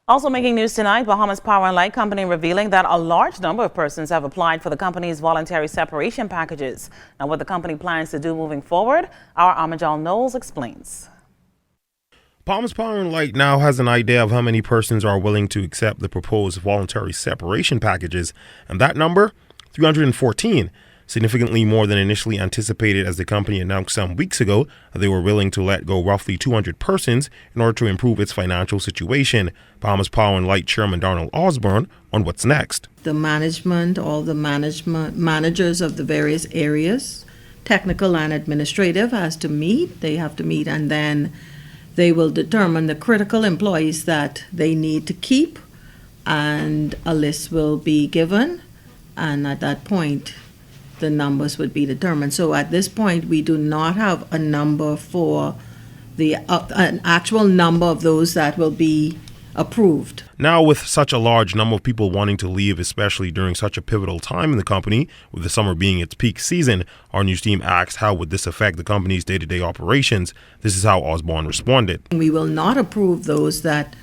Also making news tonight, Bahamas Power and Light Company revealing that a large number of persons have applied for the company's voluntary separation packages. Now, what the company plans to do moving forward, our Amajal Knowles explains. Bahamas Power and Light now has an idea of how many persons are willing to accept the proposed voluntary separation packages, and that number, 314. Significantly more than initially anticipated, as the company announced some weeks ago that they were willing to let go roughly 200 persons in order to improve its financial situation. Bahamas Power and Light Chairman Darnell Osborne on what's next. The management, all the managers of the various areas, technical and administrative, has to meet. They have to meet, and then they will determine the critical employees that they need to keep, and a list will be given, and at that point the numbers would be determined. So at this point, we do not have a number for an actual number of those that will be approved. Now, with such a large number of people wanting to leave, especially during such a pivotal time in the company, with the summer being its peak season, our news team asked how would this affect the company's day-to-day operations. This is how Osborne responded. We will not approve those that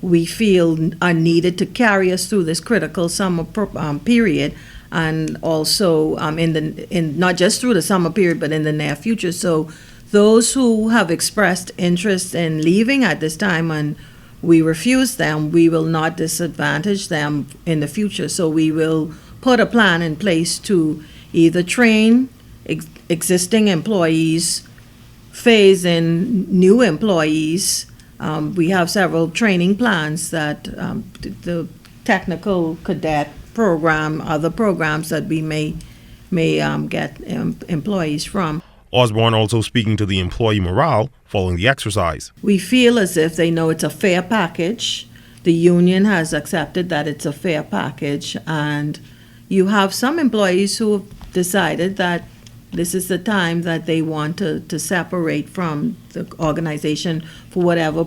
we feel are needed to carry us through this critical summer period, and also in not just through the summer period, but in the near future. So those who have expressed interest in leaving at this time and we refuse them, we will not disadvantage them in the future. So we will put a plan in place to either train existing employees, phase in new employees. We have several training plans that the technical cadet program, other programs that we may get employees from. Osborne also speaking to the employee morale following the exercise. We feel as if they know it's a fair package. The union has accepted that it's a fair package, and you have some employees who have decided that this is the time that they want to separate from the organization for whatever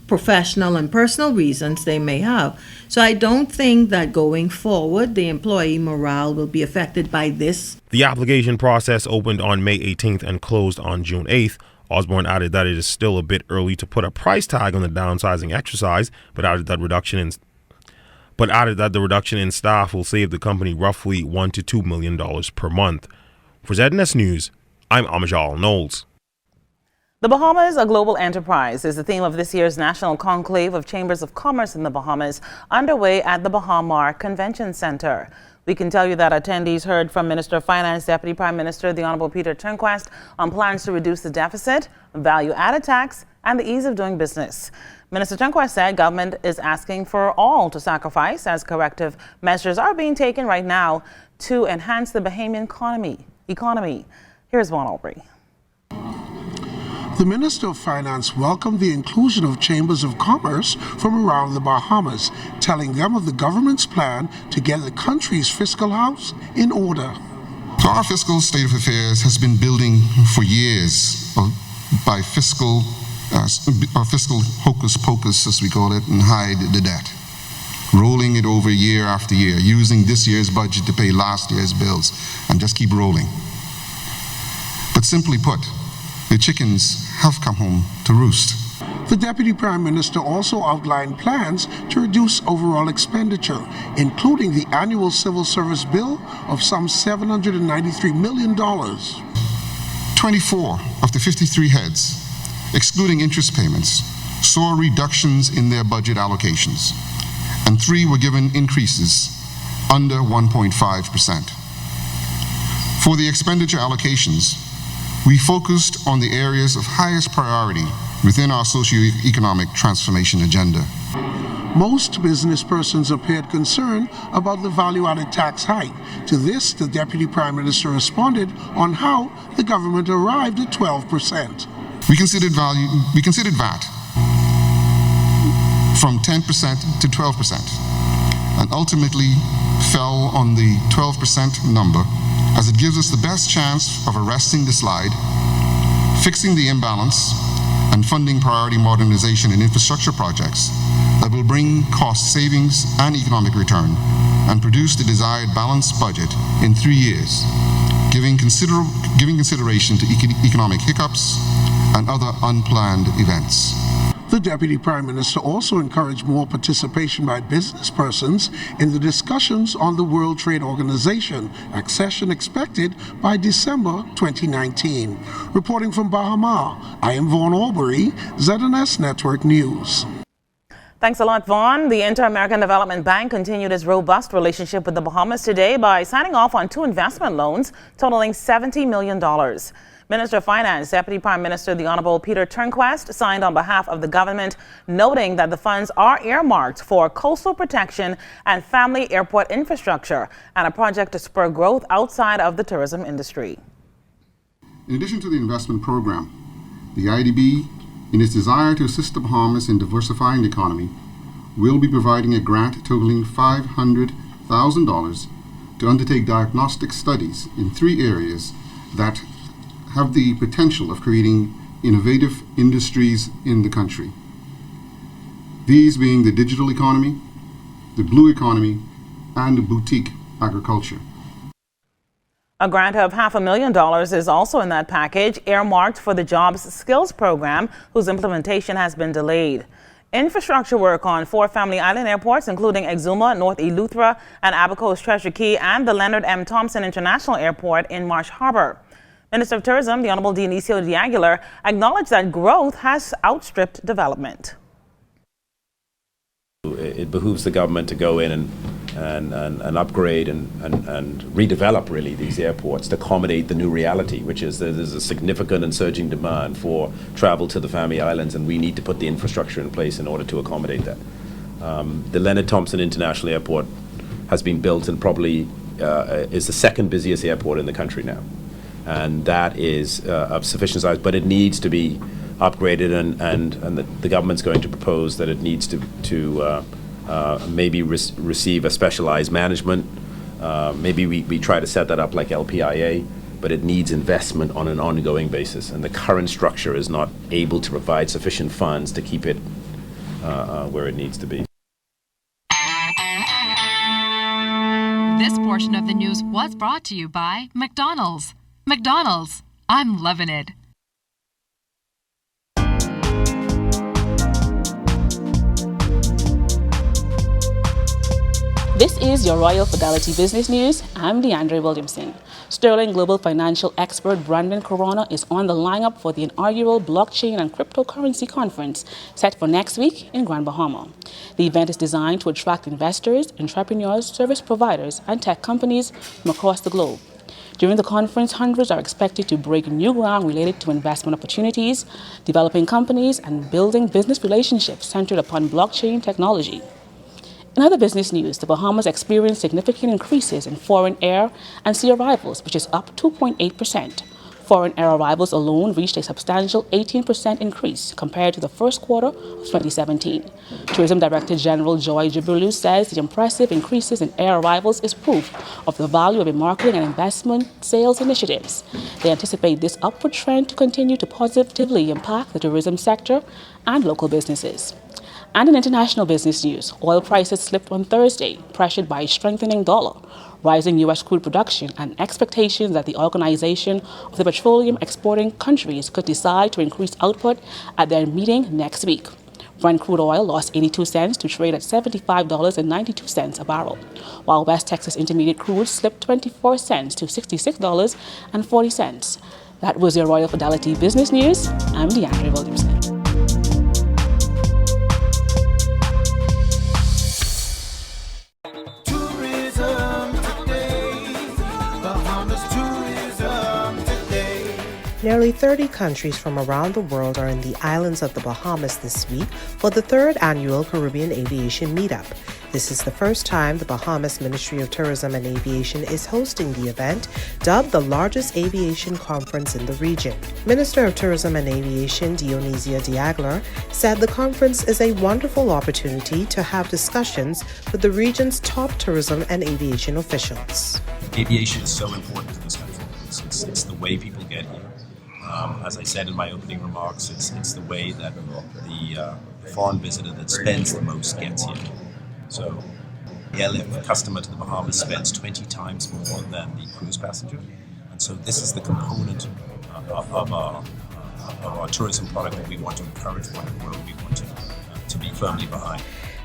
professional and personal reasons they may have. So I don't think that going forward the employee morale will be affected by this. The application process opened on May 18th and closed on June 8th. Osborne added that it is still a bit early to put a price tag on the downsizing exercise, but added that the reduction in staff will save the company roughly $1 to $2 million per month. For ZNS News, I'm Amajal Knowles. The Bahamas, a global enterprise, is the theme of this year's National Conclave of Chambers of Commerce in the Bahamas, underway at the Bahamar Convention Center. We can tell you that attendees heard from Minister of Finance, Deputy Prime Minister, the Honorable Peter Turnquest, on plans to reduce the deficit, value-added tax, and the ease of doing business. Minister Turnquest said government is asking for all to sacrifice as corrective measures are being taken right now to enhance the Bahamian economy. Here's Vaughn Aubrey. The Minister of Finance welcomed the inclusion of chambers of commerce from around the Bahamas, telling them of the government's plan to get the country's fiscal house in order. So our fiscal state of affairs has been building for years by fiscal hocus pocus, as we call it, and hide the debt. Rolling it over year after year, using this year's budget to pay last year's bills, and just keep rolling. But simply put, the chickens have come home to roost. The Deputy Prime Minister also outlined plans to reduce overall expenditure, including the annual civil service bill of some $793 million. 24 of the 53 heads, excluding interest payments, saw reductions in their budget allocations, and 3 were given increases under 1.5%. For the expenditure allocations, we focused on the areas of highest priority within our socio-economic transformation agenda. Most business persons appeared concerned about the value-added tax hike. To this, the Deputy Prime Minister responded on how the government arrived at 12%. We considered VAT from 10% to 12%, and ultimately fell on the 12% number, as it gives us the best chance of arresting the slide, fixing the imbalance, and funding priority modernization and infrastructure projects that will bring cost savings and economic return and produce the desired balanced budget in 3 years, giving consideration to economic hiccups and other unplanned events. The Deputy Prime Minister also encouraged more participation by business persons in the discussions on the World Trade Organization, accession expected by December 2019. Reporting from Bahama, I am Vaughn Albury, ZNS Network News. Thanks a lot, Vaughn. The Inter-American Development Bank continued its robust relationship with the Bahamas today by signing off on 2 investment loans totaling $70 million. Minister of Finance, Deputy Prime Minister the Honorable Peter Turnquest signed on behalf of the government, noting that the funds are earmarked for coastal protection and family airport infrastructure and a project to spur growth outside of the tourism industry. In addition to the investment program, the IDB, in its desire to assist the Bahamas in diversifying the economy, will be providing a grant totaling $500,000 to undertake diagnostic studies in 3 areas that have the potential of creating innovative industries in the country. These being the digital economy, the blue economy, and the boutique agriculture. A grant of $500,000 is also in that package, earmarked for the Jobs Skills Program, whose implementation has been delayed. Infrastructure work on 4 family island airports, including Exuma, North Eleuthera, and Abacos Treasure Key, and the Leonard M. Thompson International Airport in Marsh Harbor. Minister of Tourism, the Honorable Dionisio de Aguilar, acknowledged that growth has outstripped development. It behooves the government to go in and upgrade and redevelop really these airports to accommodate the new reality, which is that there's a significant and surging demand for travel to the Family Islands, and we need to put the infrastructure in place in order to accommodate that. The Leonard Thompson International Airport has been built and probably is the 2nd busiest airport in the country now. And that is of sufficient size, but it needs to be upgraded, and the government's going to propose that it needs to maybe receive a specialized management. Maybe we try to set that up like LPIA, but it needs investment on an ongoing basis, and the current structure is not able to provide sufficient funds to keep it where it needs to be. This portion of the news was brought to you by McDonald's. McDonald's, I'm loving it. This is your Royal Fidelity Business News. I'm DeAndre Williamson. Sterling Global financial expert Brandon Corona is on the lineup for the inaugural Blockchain and Cryptocurrency Conference set for next week in Grand Bahama. The event is designed to attract investors, entrepreneurs, service providers, and tech companies from across the globe. During the conference, hundreds are expected to break new ground related to investment opportunities, developing companies, and building business relationships centered upon blockchain technology. In other business news, the Bahamas experienced significant increases in foreign air and sea arrivals, which is up 2.8%. Foreign air arrivals alone reached a substantial 18% increase compared to the first quarter of 2017. Tourism Director General Joy Jibrilu says the impressive increases in air arrivals is proof of the value of a marketing and investment sales initiatives. They anticipate this upward trend to continue to positively impact the tourism sector and local businesses. And in international business news, oil prices slipped on Thursday, pressured by a strengthening dollar, rising U.S. crude production, and expectations that the Organization of the Petroleum Exporting Countries could decide to increase output at their meeting next week. Brent crude oil lost 82 cents to trade at $75.92 a barrel, while West Texas Intermediate crude slipped 24 cents to $66.40. That was your Royal Fidelity Business News. I'm DeAndre Williamson. Nearly 30 countries from around the world are in the islands of the Bahamas this week for the 3rd annual Caribbean Aviation Meetup. This is the first time the Bahamas Ministry of Tourism and Aviation is hosting the event, dubbed the largest aviation conference in the region. Minister of Tourism and Aviation Dionisia Diagler said the conference is a wonderful opportunity to have discussions with the region's top tourism and aviation officials. Aviation is so important to this country. It's the way people get here. As I said in my opening remarks, it's the way that the foreign visitor that spends the most gets here. So the airlift customer to the Bahamas spends 20 times more than the cruise passenger. And so this is the component of our tourism product that we want to encourage, want to grow, we want to be firmly behind.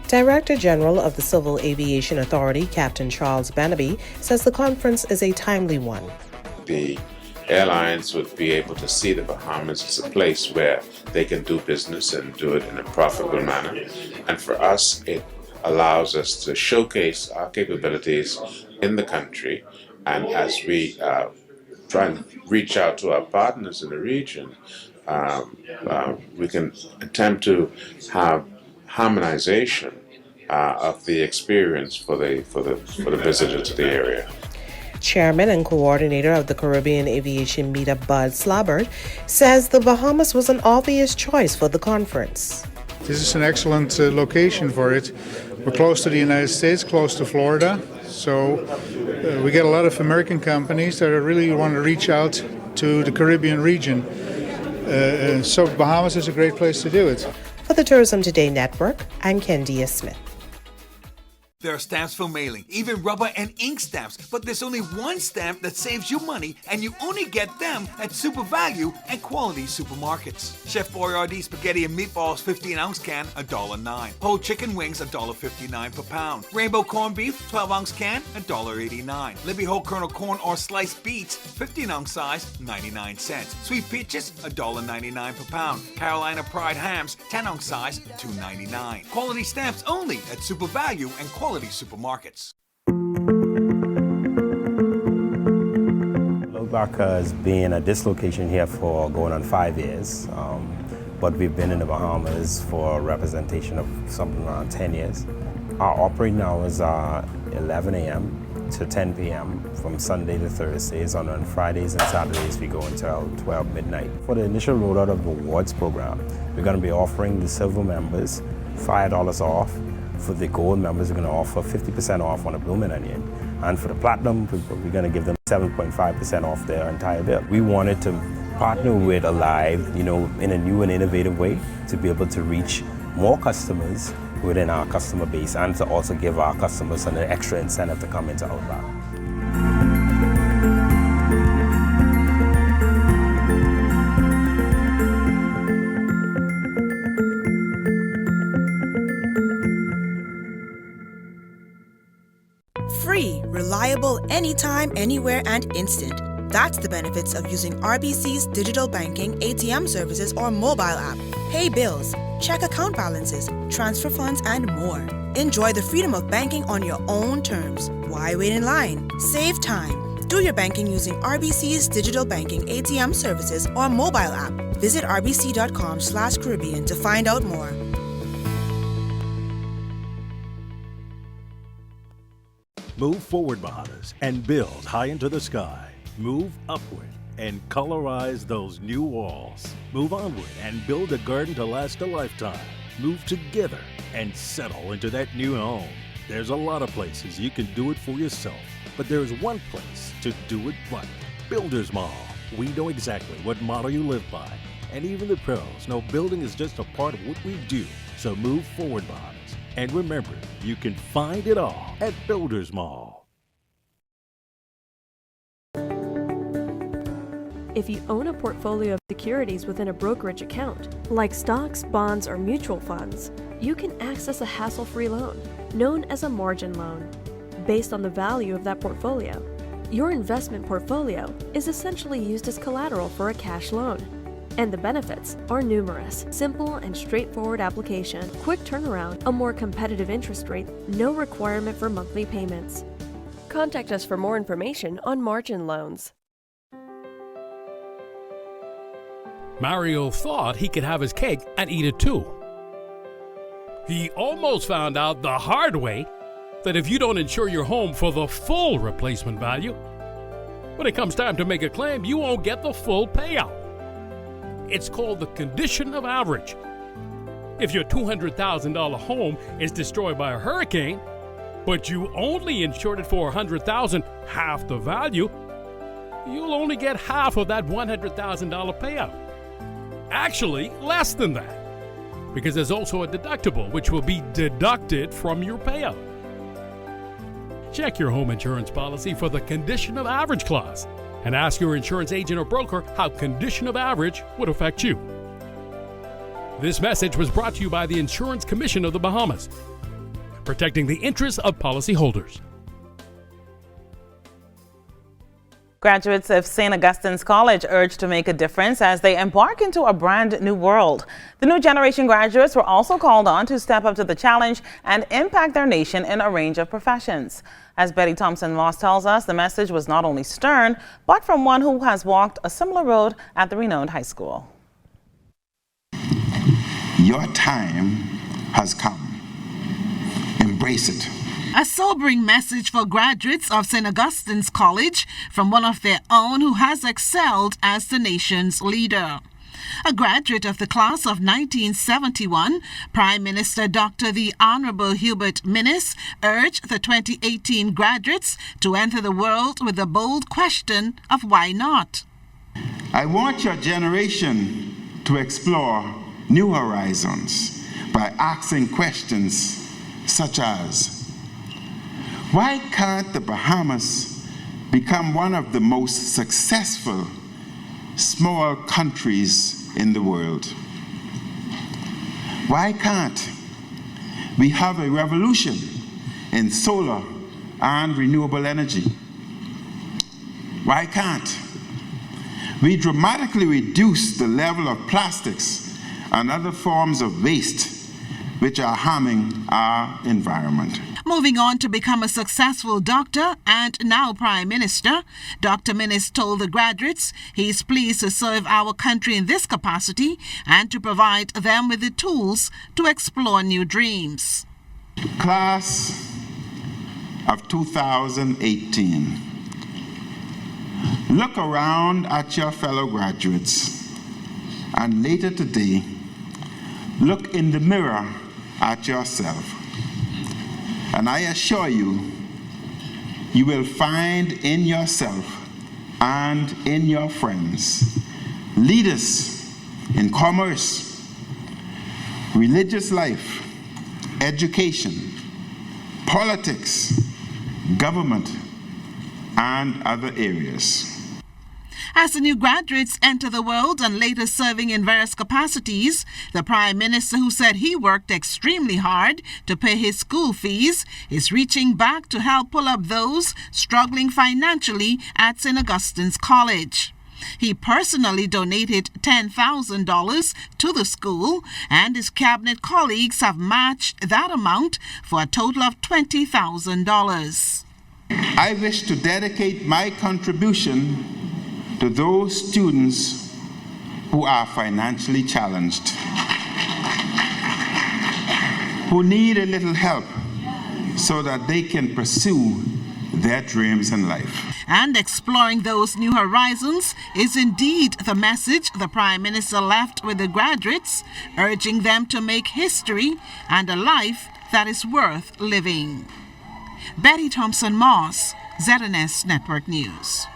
Director General of the Civil Aviation Authority, Captain Charles Bannaby, says the conference is a timely one. The airlines would be able to see the Bahamas as a place where they can do business and do it in a profitable manner. And for us, it allows us to showcase our capabilities in the country. And as we try and reach out to our partners in the region, we can attempt to have harmonization of the experience for the visitor to the area. Chairman and coordinator of the Caribbean Aviation Meetup, Bud Slabbert, says the Bahamas was an obvious choice for the conference. This is an excellent location for it. We're close to the United States, close to Florida, so we get a lot of American companies that really want to reach out to the Caribbean region. So Bahamas is a great place to do it. For the Tourism Today Network, I'm Kendia Smith. There are stamps for mailing, even rubber and ink stamps, but there's only one stamp that saves you money, and you only get them at Super Value and Quality Supermarkets. Chef Boyardee spaghetti and meatballs 15-ounce can, $1.09. Whole chicken wings, $1.59 per pound. Rainbow corned beef 12-ounce can, $1.89. Libby whole kernel corn or sliced beets 15-ounce size, 99 cents. Sweet peaches, $1.99 per pound. Carolina Pride hams 10-ounce size, $2.99. Quality stamps only at Super Value and Quality Supermarkets. Look has been at this location here for going on 5 years, but we've been in the Bahamas for a representation of something around 10 years. Our operating hours are 11 a.m. to 10 p.m. from Sunday to Thursdays, and on Fridays and Saturdays we go until 12 midnight. For the initial rollout of the awards program, we're going to be offering the silver members $5 off. For the gold members, we're going to offer 50% off on a blooming onion. And for the platinum, we're going to give them 7.5% off their entire bill. We wanted to partner with Alive, in a new and innovative way to be able to reach more customers within our customer base and to also give our customers an extra incentive to come into Outback. Free, reliable, anytime, anywhere, and instant. That's the benefits of using RBC's digital banking, ATM services, or mobile app. Pay bills, check account balances, transfer funds, and more. Enjoy the freedom of banking on your own terms. Why wait in line? Save time. Do your banking using RBC's digital banking, ATM services, or mobile app. Visit rbc.com/Caribbean to find out more. Move forward, Bahamas, and build high into the sky. Move upward and colorize those new walls. Move onward and build a garden to last a lifetime. Move together and settle into that new home. There's a lot of places you can do it for yourself, but there's one place to do it right. Builders Mall. We know exactly what motto you live by, and even the pros know building is just a part of what we do. So move forward, Bahamas. And remember, you can find it all at Builders Mall. If you own a portfolio of securities within a brokerage account, like stocks, bonds, or mutual funds, you can access a hassle-free loan, known as a margin loan, based on the value of that portfolio. Your investment portfolio is essentially used as collateral for a cash loan. And the benefits are numerous. Simple and straightforward application, quick turnaround, a more competitive interest rate, no requirement for monthly payments. Contact us for more information on margin loans. Mario thought he could have his cake and eat it too. He almost found out the hard way that if you don't insure your home for the full replacement value, when it comes time to make a claim, you won't get the full payout. It's called the condition of average. If your $200,000 home is destroyed by a hurricane, but you only insured it for $100,000, half the value, you'll only get half of that $100,000 payout. Actually, less than that, because there's also a deductible which will be deducted from your payout. Check your home insurance policy for the condition of average clause and ask your insurance agent or broker how condition of average would affect you. This message was brought to you by the Insurance Commission of the Bahamas, protecting the interests of policyholders. Graduates of St. Augustine's College urged to make a difference as they embark into a brand new world. The new generation graduates were also called on to step up to the challenge and impact their nation in a range of professions. As Betty Thompson-Moss tells us, the message was not only stern, but from one who has walked a similar road at the renowned high school. Your time has come. Embrace it. A sobering message for graduates of St. Augustine's College from one of their own who has excelled as the nation's leader. A graduate of the class of 1971, Prime Minister Dr. the Honorable Hubert Minnis urged the 2018 graduates to enter the world with the bold question of why not. I want your generation to explore new horizons by asking questions such as, why can't the Bahamas become one of the most successful small countries in the world? Why can't we have a revolution in solar and renewable energy? Why can't we dramatically reduce the level of plastics and other forms of waste which are harming our environment? Moving on to become a successful doctor and now Prime Minister, Dr. Minnis told the graduates he is pleased to serve our country in this capacity and to provide them with the tools to explore new dreams. Class of 2018, look around at your fellow graduates and later today, look in the mirror at yourself. And I assure you, you will find in yourself and in your friends leaders in commerce, religious life, education, politics, government, and other areas. As the new graduates enter the world and later serving in various capacities, the Prime Minister, who said he worked extremely hard to pay his school fees, is reaching back to help pull up those struggling financially at St. Augustine's College. He personally donated $10,000 to the school, and his cabinet colleagues have matched that amount for a total of $20,000. I wish to dedicate my contribution to those students who are financially challenged, who need a little help so that they can pursue their dreams in life. And exploring those new horizons is indeed the message the Prime Minister left with the graduates, urging them to make history and a life that is worth living. Betty Thompson-Moss, ZNS Network News.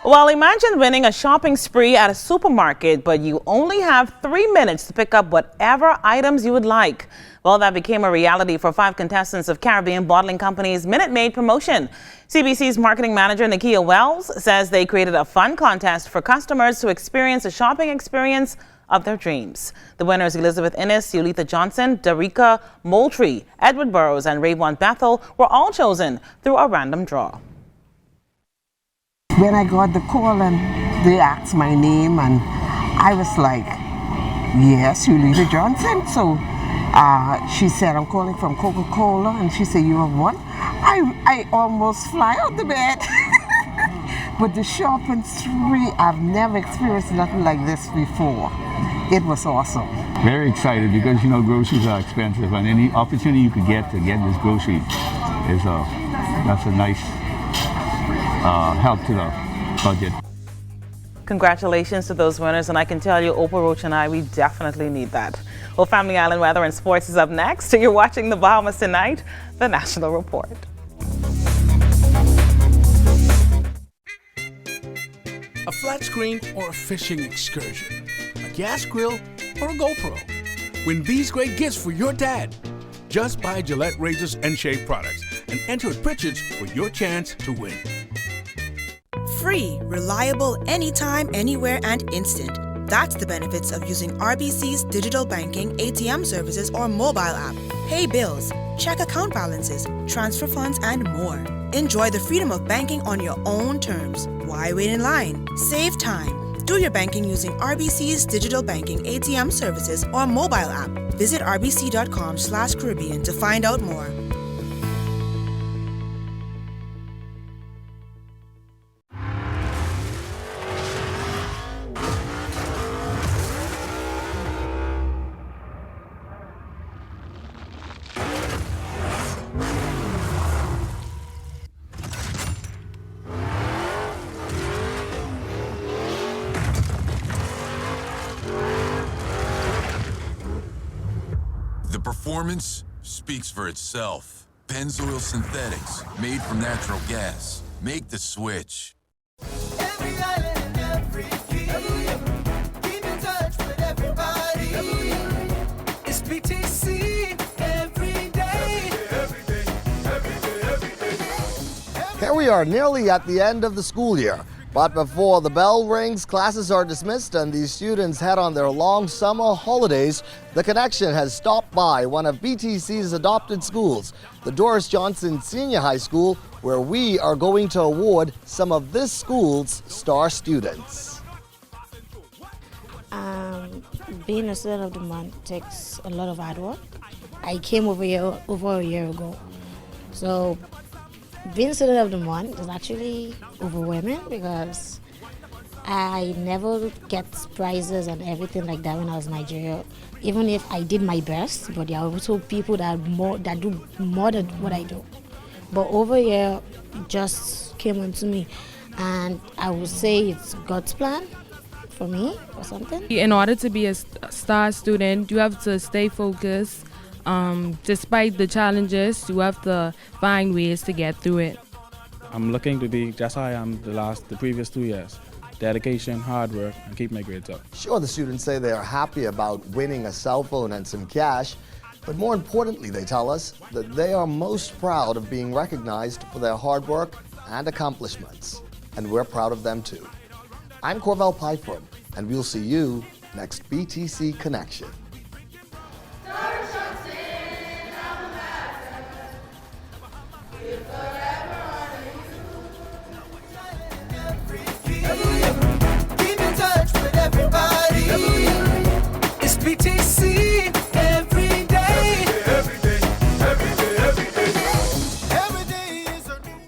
Well, imagine winning a shopping spree at a supermarket, but you only have 3 minutes to pick up whatever items you would like. Well, that became a reality for 5 contestants of Caribbean Bottling Company's Minute Maid promotion. CBC's marketing manager, Nakia Wells, says they created a fun contest for customers to experience a shopping experience of their dreams. The winners, Elizabeth Innes, Yulitha Johnson, Darika Moultrie, Edward Burrows, and Rayvon Bethel, were all chosen through a random draw. When I got the call and they asked my name, and I was like, yes, Yulitha Johnson. So she said, I'm calling from Coca-Cola, and she said, you have won? I almost fly out the bed But the shopping spree, I've never experienced nothing like this before. It was awesome. Very excited because, you know, groceries are expensive, and any opportunity you could get to get this grocery is that's a nice help to the budget. Congratulations to those winners, and I can tell you, Oprah Roach and I, we definitely need that. Well, Family Island weather and sports is up next. You're watching the Bahamas Tonight, the National Report. A flat screen or a fishing excursion, a gas grill or a GoPro. Win these great gifts for your dad. Just buy Gillette razors and shave products and enter at Pritchard's for your chance to win. Free, reliable, anytime, anywhere, and instant. That's the benefits of using RBC's digital banking, ATM services, or mobile app. Pay bills, check account balances, transfer funds, and more. Enjoy the freedom of banking on your own terms. Why wait in line? Save time. Do your banking using RBC's digital banking, ATM services, or mobile app. Visit rbc.com/Caribbean to find out more. The performance speaks for itself. Pennzoil Synthetics, made from natural gas. Make the switch. Every island and every key. Keep in touch with everybody. It's BTC every day. Every day. Here we are, nearly at the end of the school year. But before the bell rings, classes are dismissed and these students head on their long summer holidays. The Connection has stopped by one of BTC's adopted schools, the Doris Johnson Senior High School, where we are going to award some of this school's star students. Being a student of the month takes a lot of hard work. I came over here over a year ago. So being student of the month is actually overwhelming because I never get prizes and everything like that when I was in Nigeria, even if I did my best, but there are also people that do more than what I do. But over here, it just came onto me, and I would say it's God's plan for me or something. In order to be a star student, you have to stay focused. Despite the challenges, you have to find ways to get through it. I'm looking to be just how I am the previous 2 years. Dedication, hard work, and keep my grades up. Sure, the students say they are happy about winning a cell phone and some cash, but more importantly, they tell us that they are most proud of being recognized for their hard work and accomplishments, and we're proud of them too. I'm Corvell Pyford, and we'll see you next BTC Connection. Keep in touch with everybody. It's BTC every day. Every day. Every day is a new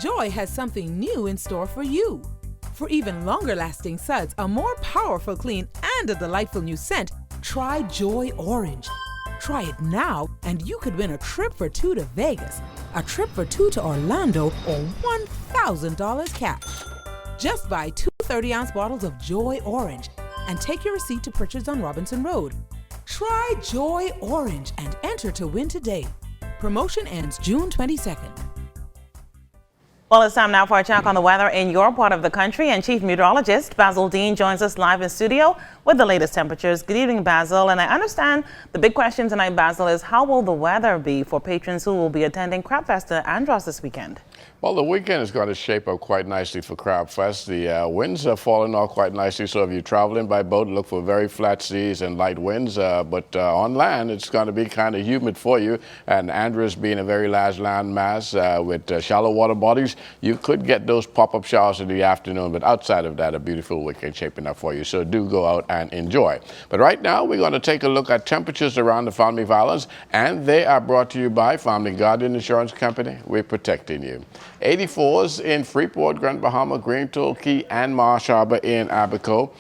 Joy has something new in store for you. For even longer-lasting suds, a more powerful clean, and a delightful new scent, try Joy Orange. Try it now, and you could win a trip for two to Vegas, a trip for two to Orlando, or $1,000 cash. Just buy 2 30-ounce bottles of Joy Orange and take your receipt to purchase on Robinson Road. Try Joy Orange and enter to win today. Promotion ends June 22nd. Well, it's time now for a check on the weather in your part of the country, and Chief Meteorologist Basil Dean joins us live in studio with the latest temperatures. Good evening, Basil. And I understand the big question tonight, Basil, is how will the weather be for patrons who will be attending Crab Fest at Andros this weekend? Well, the weekend is going to shape up quite nicely for Crab Fest. The winds are falling off quite nicely, so if you're traveling by boat, look for very flat seas and light winds. But on land, it's going to be kind of humid for you. And Andros being a very large land mass with shallow water bodies, you could get those pop-up showers in the afternoon. But outside of that, a beautiful weekend shaping up for you. So do go out and enjoy. But right now, we're going to take a look at temperatures around the Family Violence, and they are brought to you by Family Guardian Insurance Company. We're protecting you. 84s in Freeport, Grand Bahama, Green Tool Key, and Marsh Harbor in Abaco.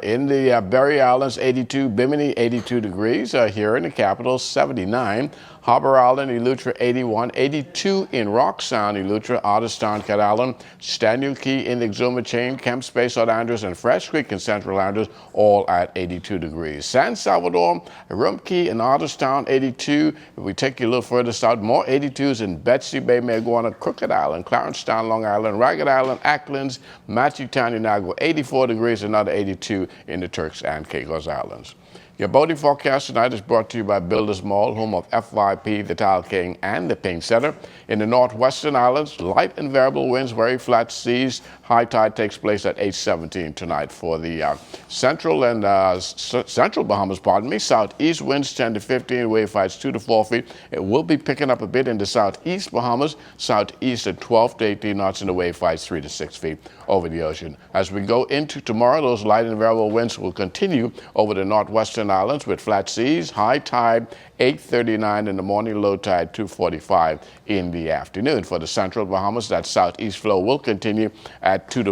In the Berry Islands, 82, Bimini, 82 degrees. Here in the capital, 79. Harbor Island, Eleuthera, 81. 82 in Rock Sound, Eleuthera, Otterstown, Cat Island, Stanu Key in the Exuma Chain, Kemp Space, South Andrews, and Fresh Creek in Central Andrews, all at 82 degrees. San Salvador, Rumkey and Otterstown, 82. If we take you a little further south, more 82s in Betsy Bay, Maguana, Crooked Island, Clarencetown, Long Island, Ragged Island, Acklands, Matthewtown, Inagua, 84 degrees, another 82 in the Turks and Caicos Islands. Your boating forecast tonight is brought to you by Builders Mall, home of FYP, the Tile King, and the Paint Center. In the northwestern islands, light and variable winds, very flat seas. High tide takes place at 8:17 tonight. For the central and central Bahamas, southeast winds 10 to 15, wave heights 2 to 4 feet. It will be picking up a bit in the southeast Bahamas, southeast at 12 to 18 knots, and the wave heights 3 to 6 feet over the ocean. As we go into tomorrow, those light and variable winds will continue over the northwestern islands with flat seas, high tide 8:39 in the morning, low tide 2:45 in the afternoon. For the central Bahamas, that southeast flow will continue at 10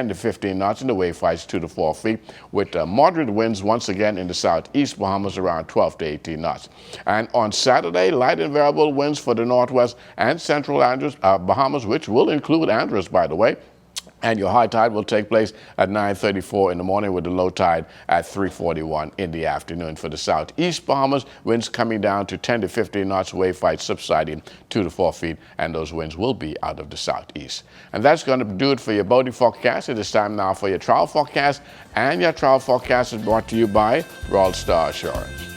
to 15 knots, and the wave heights 2 to 4 feet, with moderate winds once again in the southeast Bahamas around 12 to 18 knots. And on Saturday, light and variable winds for the northwest and central Andros, Bahamas, which will include Andros, by the way. And your high tide will take place at 9:34 in the morning, with the low tide at 3:41 in the afternoon. For the southeast Bahamas, winds coming down to 10 to 15 knots, wave heights subsiding 2 to 4 feet, and those winds will be out of the southeast. And that's going to do it for your boating forecast. It is time now for your travel forecast, and your travel forecast is brought to you by Royal Star Assurance.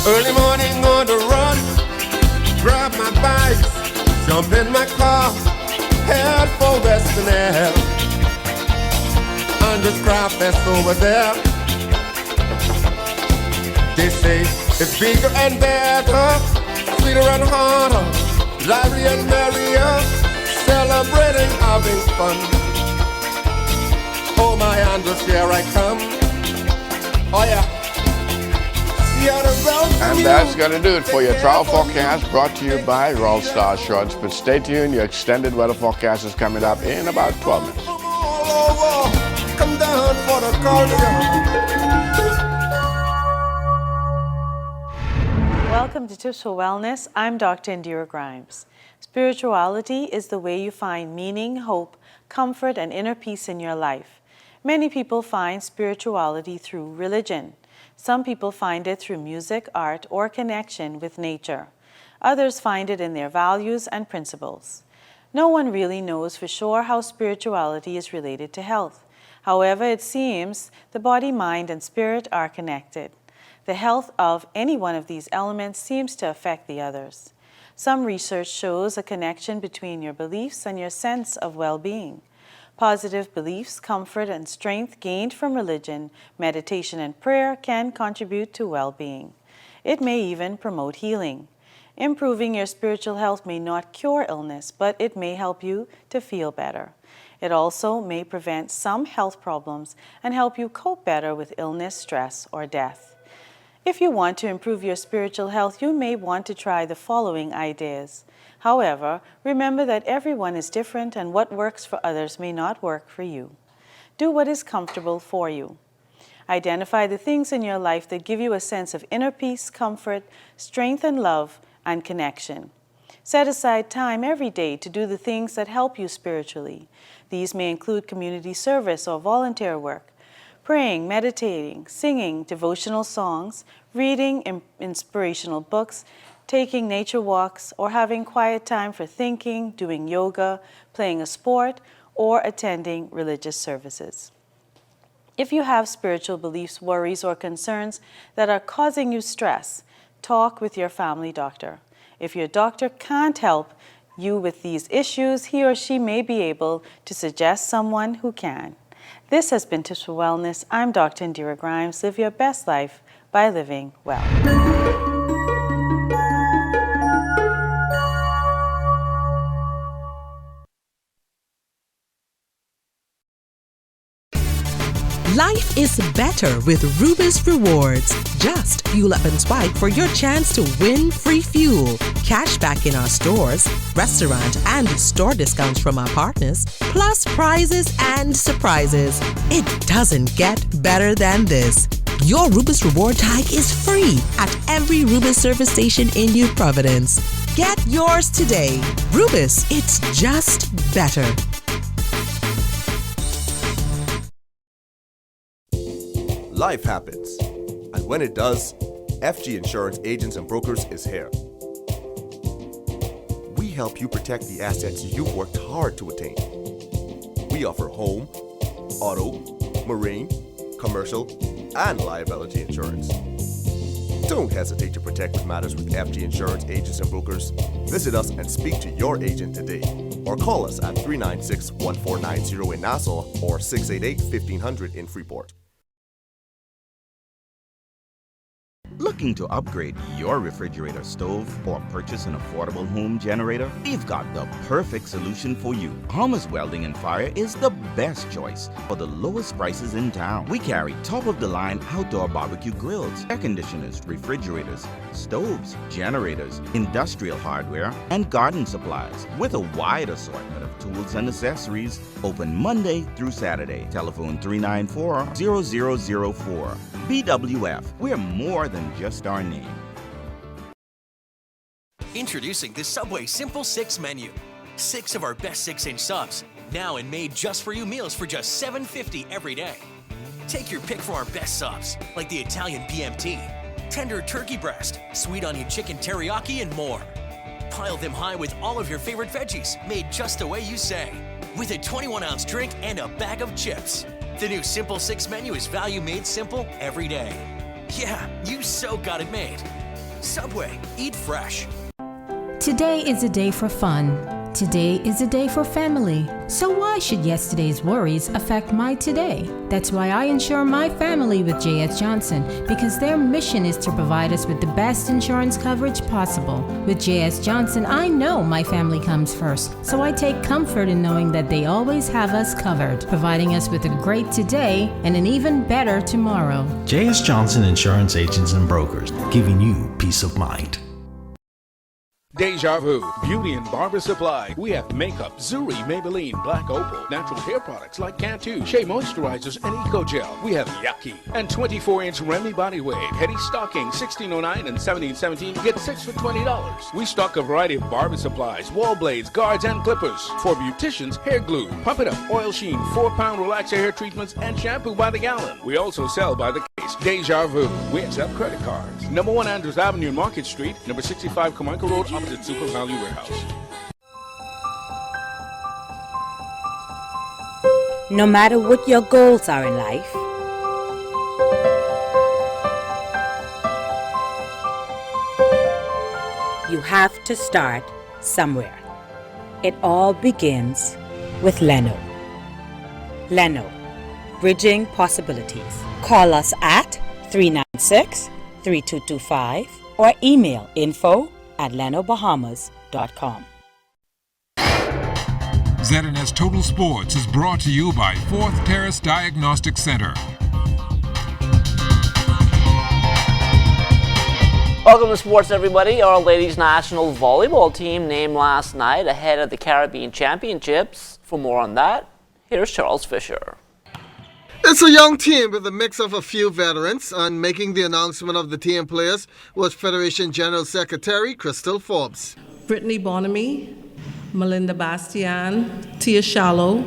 Early morning on the run, grab my bags, jump in my car, head for Western Air. Andros Crab Fest over there. They say it's bigger and better, sweeter and harder, lively and merrier, celebrating, having fun. Oh my Andros, here I come. Oh yeah. And that's going to do it for your travel forecast, brought to you by Royal Star Assurance. But stay tuned, your extended weather forecast is coming up in about 12 minutes. Come down for the Welcome to Tips for Wellness. I'm Dr. Indira Grimes. Spirituality is the way you find meaning, hope, comfort, and inner peace in your life. Many people find spirituality through religion. Some people find it through music, art, or connection with nature. Others find it in their values and principles. No one really knows for sure how spirituality is related to health. However, it seems the body, mind, and spirit are connected. The health of any one of these elements seems to affect the others. Some research shows a connection between your beliefs and your sense of well-being. Positive beliefs, comfort, and strength gained from religion, meditation, and prayer can contribute to well-being. It may even promote healing. Improving your spiritual health may not cure illness, but it may help you to feel better. It also may prevent some health problems and help you cope better with illness, stress, or death. If you want to improve your spiritual health, you may want to try the following ideas. However, remember that everyone is different, and what works for others may not work for you. Do what is comfortable for you. Identify the things in your life that give you a sense of inner peace, comfort, strength, and love, and connection. Set aside time every day to do the things that help you spiritually. These may include community service or volunteer work, praying, meditating, singing devotional songs, reading inspirational books, taking nature walks, or having quiet time for thinking, doing yoga, playing a sport, or attending religious services. If you have spiritual beliefs, worries, or concerns that are causing you stress, talk with your family doctor. If your doctor can't help you with these issues, he or she may be able to suggest someone who can. This has been Tips for Wellness. I'm Dr. Indira Grimes. Live your best life by living well. Life is better with Rubis Rewards. Just fuel up and swipe for your chance to win free fuel, cash back in our stores, restaurant and store discounts from our partners, plus prizes and surprises. It doesn't get better than this. Your Rubis Reward tag is free at every Rubis service station in New Providence. Get yours today. Rubis, it's just better. Life happens, and when it does, FG Insurance Agents and Brokers is here. We help you protect the assets you've worked hard to attain. We offer home, auto, marine, commercial, and liability insurance. Don't hesitate to protect what matters with FG Insurance Agents and Brokers. Visit us and speak to your agent today, or call us at 396-1490 in Nassau or 688-1500 in Freeport. Looking to upgrade your refrigerator stove or purchase an affordable home generator? We've got the perfect solution for you. Thomas Welding and Fire is the best choice for the lowest prices in town. We carry top-of-the-line outdoor barbecue grills, air conditioners, refrigerators, stoves, generators, industrial hardware, and garden supplies with a wide assortment of tools and accessories. Open Monday through Saturday. Telephone 394-0004. BWF, we're more than just our name. Introducing the Subway Simple 6 menu. 6 of our best 6-inch subs, now and made just for you meals for just $7.50 every day. Take your pick from our best subs, like the Italian BMT, tender turkey breast, sweet onion chicken teriyaki, and more. Pile them high with all of your favorite veggies, made just the way you say, with a 21-ounce drink and a bag of chips. The new Simple 6 menu is value made simple every day. Yeah, you so got it made. Subway, eat fresh. Today is a day for fun. Today is a day for family. So why should yesterday's worries affect my today? That's why I insure my family with J.S. Johnson, because their mission is to provide us with the best insurance coverage possible. With J.S. Johnson, I know my family comes first, so I take comfort in knowing that they always have us covered, providing us with a great today and an even better tomorrow. J.S. Johnson Insurance Agents and Brokers, giving you peace of mind. Deja Vu, Beauty and Barber Supply. We have makeup, Zuri, Maybelline, Black Opal, natural hair products like Cantu, Shea Moisturizers, and Eco Gel. We have Yucky and 24-inch Remy Body Wave, Hetty Stocking, 1609 and 1717. Get 6 for $20. We stock a variety of barber supplies, wall blades, guards, and clippers. For beauticians, hair glue, Pump It Up, Oil Sheen, 4-pound relaxer hair treatments, and shampoo by the gallon. We also sell by the case. Deja Vu. We accept credit cards. Number 1 Andrews Avenue, Market Street. Number 65 Carmichael Road, opposite Super Value Warehouse. No matter what your goals are in life, you have to start somewhere. It all begins with Leno. Leno, bridging possibilities. Call us at 396-3225 or email info@lenobahamas.com. ZNS Total Sports is brought to you by 4th Terrace Diagnostic Center. Welcome to sports, everybody. Our ladies' national volleyball team named last night ahead of the Caribbean Championships. For more on that, here's Charles Fisher. It's a young team with a mix of a few veterans, and making the announcement of the team players was Federation General Secretary Crystal Forbes. Brittany Bonamy, Melinda Bastian, Tia Shallow,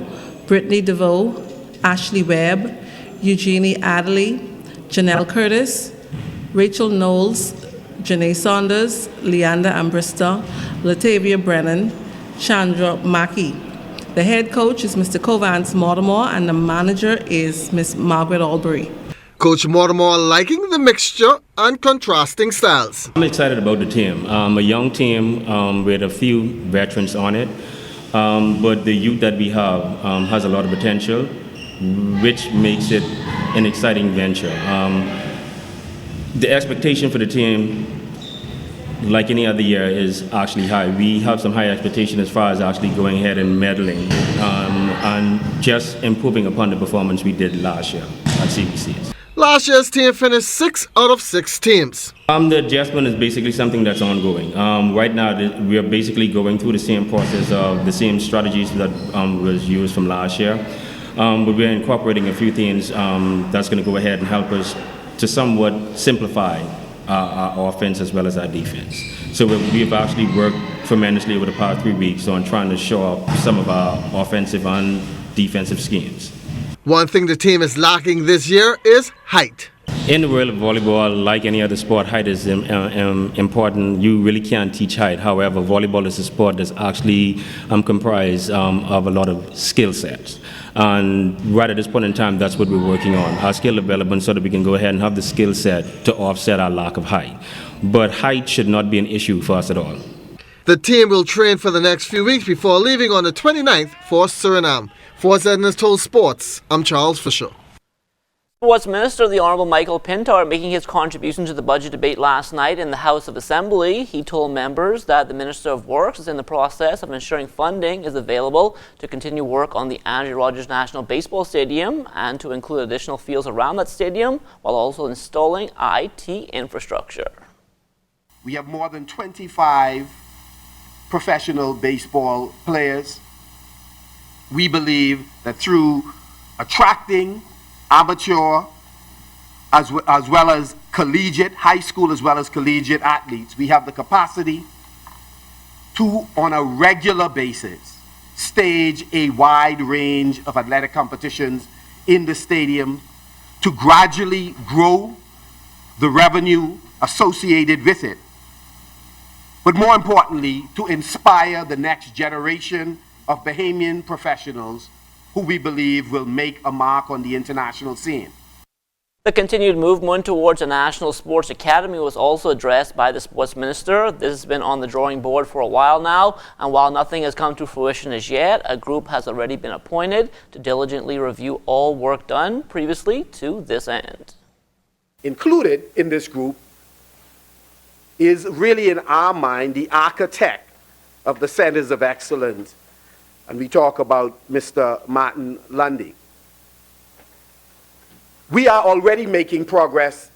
Brittany DeVoe, Ashley Webb, Eugenie Adderley, Janelle Curtis, Rachel Knowles, Janae Saunders, Leander Ambrista, Latavia Brennan, Chandra Mackey. The head coach is Mr. Covance Mortimer, and the manager is Miss Margaret Albury. Coach Mortimer liking the mixture and contrasting styles. I'm excited about the team. A young team with a few veterans on it, but the youth that we have has a lot of potential, which makes it an exciting venture. The expectation for the team, like any other year, is actually high. We have some high expectation as far as actually going ahead and medaling and just improving upon the performance we did last year at CBCs. Last year's team finished 6 out of 6 teams. The adjustment is basically something that's ongoing. Right now, we are basically going through the same process of the same strategies that was used from last year. But we're incorporating a few things that's going to go ahead and help us to somewhat simplify our offense as well as our defense. So we've actually worked tremendously over the past 3 weeks on trying to show up some of our offensive and defensive schemes. One thing the team is lacking this year is height. In the world of volleyball, like any other sport, height is important. You really can't teach height. However, volleyball is a sport that's actually comprised of a lot of skill sets. And right at this point in time, that's what we're working on, our skill development, so that we can go ahead and have the skill set to offset our lack of height. But height should not be an issue for us at all. The team will train for the next few weeks before leaving on the 29th for Suriname. For Edna's Told Sports, I'm Charles Fisher. Sports Minister, the Honourable Michael Pintar, making his contribution to the budget debate last night in the House of Assembly. He told members that the Minister of Works is in the process of ensuring funding is available to continue work on the Andrew Rogers National Baseball Stadium and to include additional fields around that stadium while also installing IT infrastructure. We have more than 25 professional baseball players. We believe that through attracting amateur as well as collegiate, high school as well as collegiate athletes, we have the capacity to, on a regular basis, stage a wide range of athletic competitions in the stadium to gradually grow the revenue associated with it, but more importantly, to inspire the next generation of Bahamian professionals who we believe will make a mark on the international scene. The continued movement towards a national sports academy was also addressed by the sports minister. This has been on the drawing board for a while now, and while nothing has come to fruition as yet, a group has already been appointed to diligently review all work done previously to this end. Included in this group is really, in our mind, the architect of the Centers of Excellence, and we talk about Mr. Martin Lundy. We are already making progress,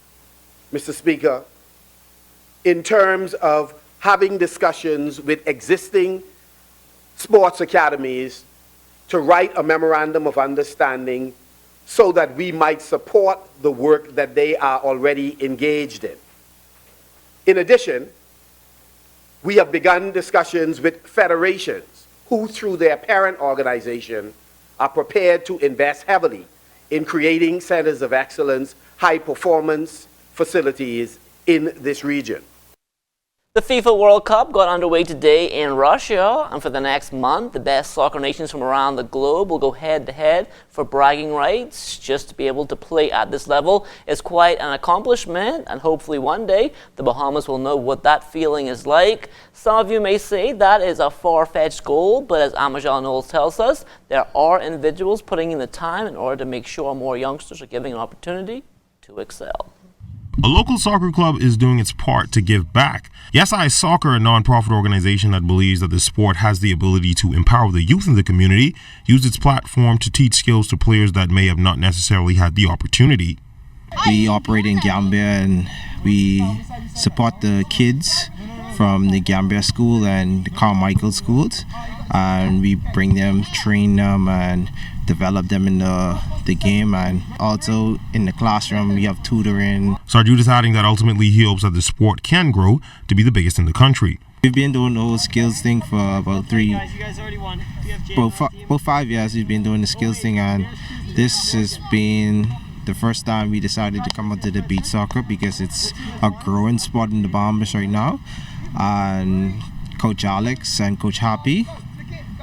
Mr. Speaker, in terms of having discussions with existing sports academies to write a memorandum of understanding so that we might support the work that they are already engaged in. In addition, we have begun discussions with federations who, through their parent organization, are prepared to invest heavily in creating centers of excellence, high-performance facilities in this region. The FIFA World Cup got underway today in Russia, and for the next month, the best soccer nations from around the globe will go head-to-head for bragging rights. Just to be able to play at this level is quite an accomplishment, and hopefully one day the Bahamas will know what that feeling is like. Some of you may say that is a far-fetched goal, but as Amajal Knowles tells us, there are individuals putting in the time in order to make sure more youngsters are given an opportunity to excel. A local soccer club is doing its part to give back. YesI Soccer, a non-profit organization that believes that the sport has the ability to empower the youth in the community, used its platform to teach skills to players that may have not necessarily had the opportunity. We operate in Gambia and we support the kids from the Gambia school and the Carmichael schools, and we bring them, train them, and develop them in the game, and also in the classroom we have tutoring. Sarjude is adding that ultimately he hopes that the sport can grow to be the biggest in the country. We've been doing the whole skills thing for about 5 years. We've been doing the skills thing, and this has been the first time we decided to come out to the beach soccer because it's a growing sport in the Bahamas right now. And Coach Alex and Coach Happy,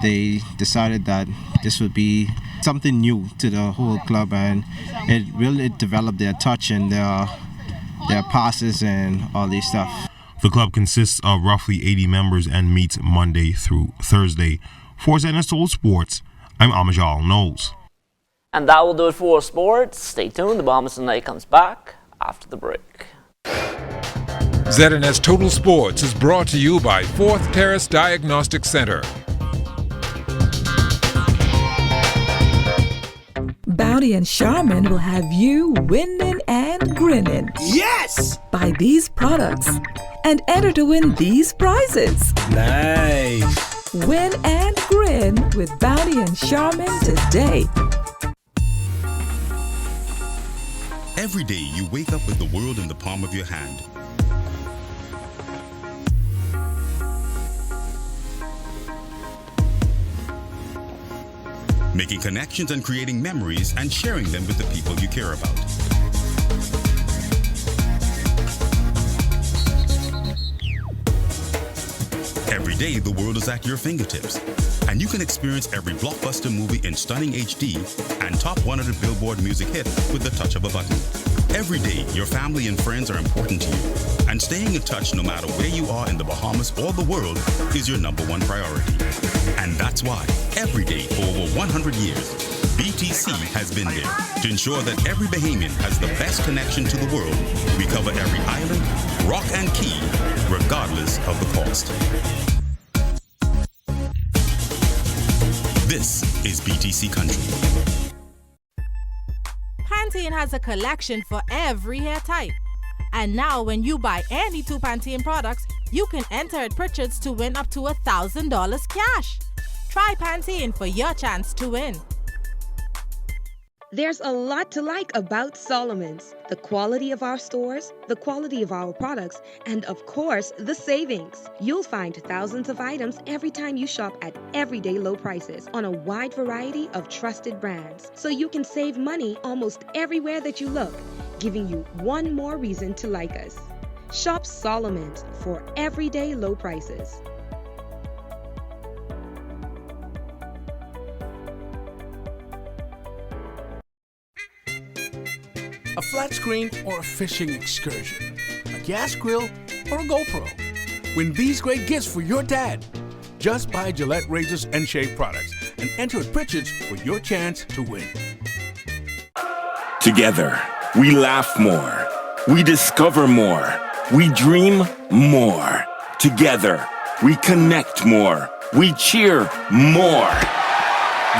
they decided that this would be something new to the whole club, and it really developed their touch and their passes and all this stuff. The club consists of roughly 80 members and meets Monday through Thursday. For ZNS Total Sports, I'm Amajal Knowles. And that will do it for sports. Stay tuned. The Bahamas Tonight comes back after the break. ZNS Total Sports is brought to you by Fourth Terrace Diagnostic Center. Bounty and Charmin will have you winning and grinning. Yes! Buy these products and enter to win these prizes. Nice! Win and grin with Bounty and Charmin today. Every day you wake up with the world in the palm of your hand. Making connections and creating memories and sharing them with the people you care about. Every day, the world is at your fingertips, and you can experience every blockbuster movie in stunning HD and top 100 Billboard music hit with the touch of a button. Every day, your family and friends are important to you, and staying in touch no matter where you are in the Bahamas or the world is your #1 priority. And that's why, every day for over 100 years, BTC has been there to ensure that every Bahamian has the best connection to the world. We cover every island, rock, and key, regardless of the cost. This is BTC Country. Pantene has a collection for every hair type. And now when you buy any 2 Pantene products, you can enter at Pritchard's to win up to $1,000 cash. Try Pantene for your chance to win. There's a lot to like about Solomon's. The quality of our stores, the quality of our products, and of course, the savings. You'll find thousands of items every time you shop at everyday low prices on a wide variety of trusted brands. So you can save money almost everywhere that you look, giving you one more reason to like us. Shop Solomon's for everyday low prices. A flat screen or a fishing excursion, a gas grill or a GoPro. Win these great gifts for your dad. Just buy Gillette razors and shave products and enter at Pritchard's for your chance to win. Together, we laugh more. We discover more. We dream more. Together, we connect more. We cheer more.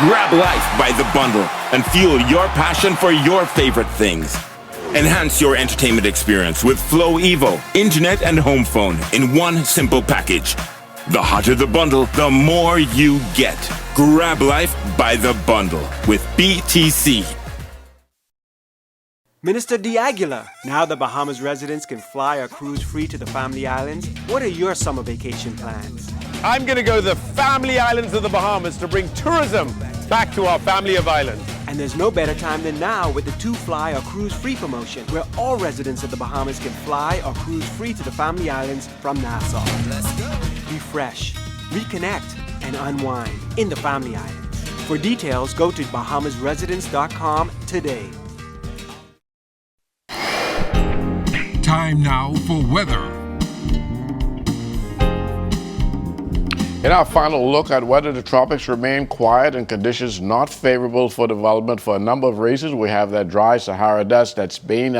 Grab life by the bundle and fuel your passion for your favorite things. Enhance your entertainment experience with Flow Evo, internet and home phone in one simple package. The hotter the bundle, the more you get. Grab life by the bundle with BTC. Minister D'Aguilar, now the Bahamas residents can fly or cruise free to the Family Islands. What are your summer vacation plans? I'm going to go to the Family Islands of the Bahamas to bring tourism back to our family of islands. And there's no better time than now with the 2 Fly or Cruise Free promotion, where all residents of the Bahamas can fly or cruise free to the Family Islands from Nassau. Let's go. Refresh, reconnect, and unwind in the Family Islands. For details, go to bahamasresidents.com today. Time now for weather. In our final look at weather, the tropics remain quiet and conditions not favorable for development for a number of reasons. We have that dry Sahara dust that's been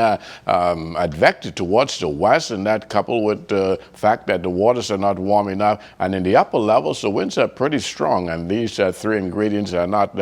advected towards the west, and that coupled with the fact that the waters are not warm enough. And in the upper levels, the winds are pretty strong, and these 3 ingredients are not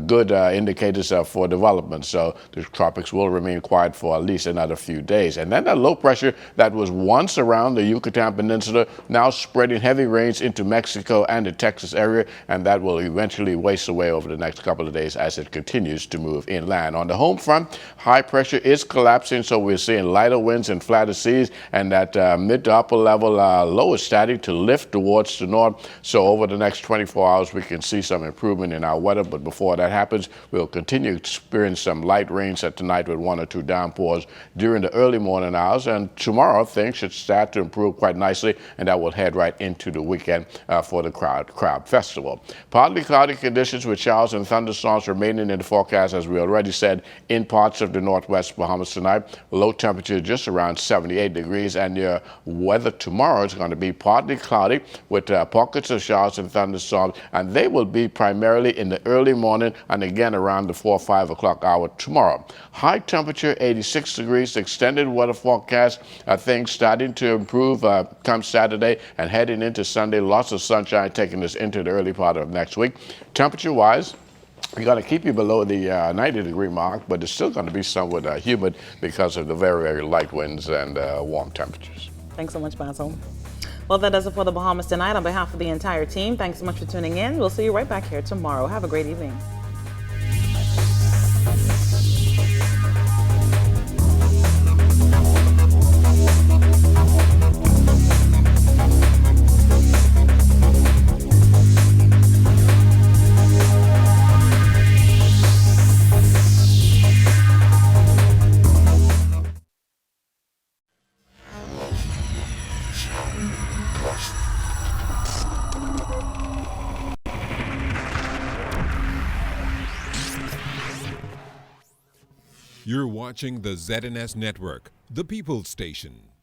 good indicators for development. So the tropics will remain quiet for at least another few days. And then that low pressure that was once around the Yucatan Peninsula now spreading heavy rains into Mexico Mexico and the Texas area, and that will eventually waste away over the next couple of days as it continues to move inland. On the home front, high pressure is collapsing, so we're seeing lighter winds and flatter seas, and that mid to upper level low is starting to lift towards the north. So over the next 24 hours, we can see some improvement in our weather, but before that happens, we'll continue to experience some light rains at tonight with 1 or 2 downpours during the early morning hours, and tomorrow things should start to improve quite nicely, and that will head right into the weekend for the Crowd Festival. Partly cloudy conditions with showers and thunderstorms remaining in the forecast, as we already said, in parts of the northwest Bahamas tonight. Low temperature just around 78 degrees, and your weather tomorrow is going to be partly cloudy with pockets of showers and thunderstorms, and they will be primarily in the early morning and again around the 4 or 5 o'clock hour tomorrow. High temperature 86 degrees, extended weather forecast, things starting to improve come Saturday and heading into Sunday. Lots of sunshine taking us into the early part of next week. Temperature-wise, we're going to keep you below the 90-degree mark, but it's still going to be somewhat humid because of the very, very light winds and warm temperatures. Thanks so much, Basil. Well, that does it for the Bahamas tonight. On behalf of the entire team, thanks so much for tuning in. We'll see you right back here tomorrow. Have a great evening. You're watching the ZNS Network, the People's Station.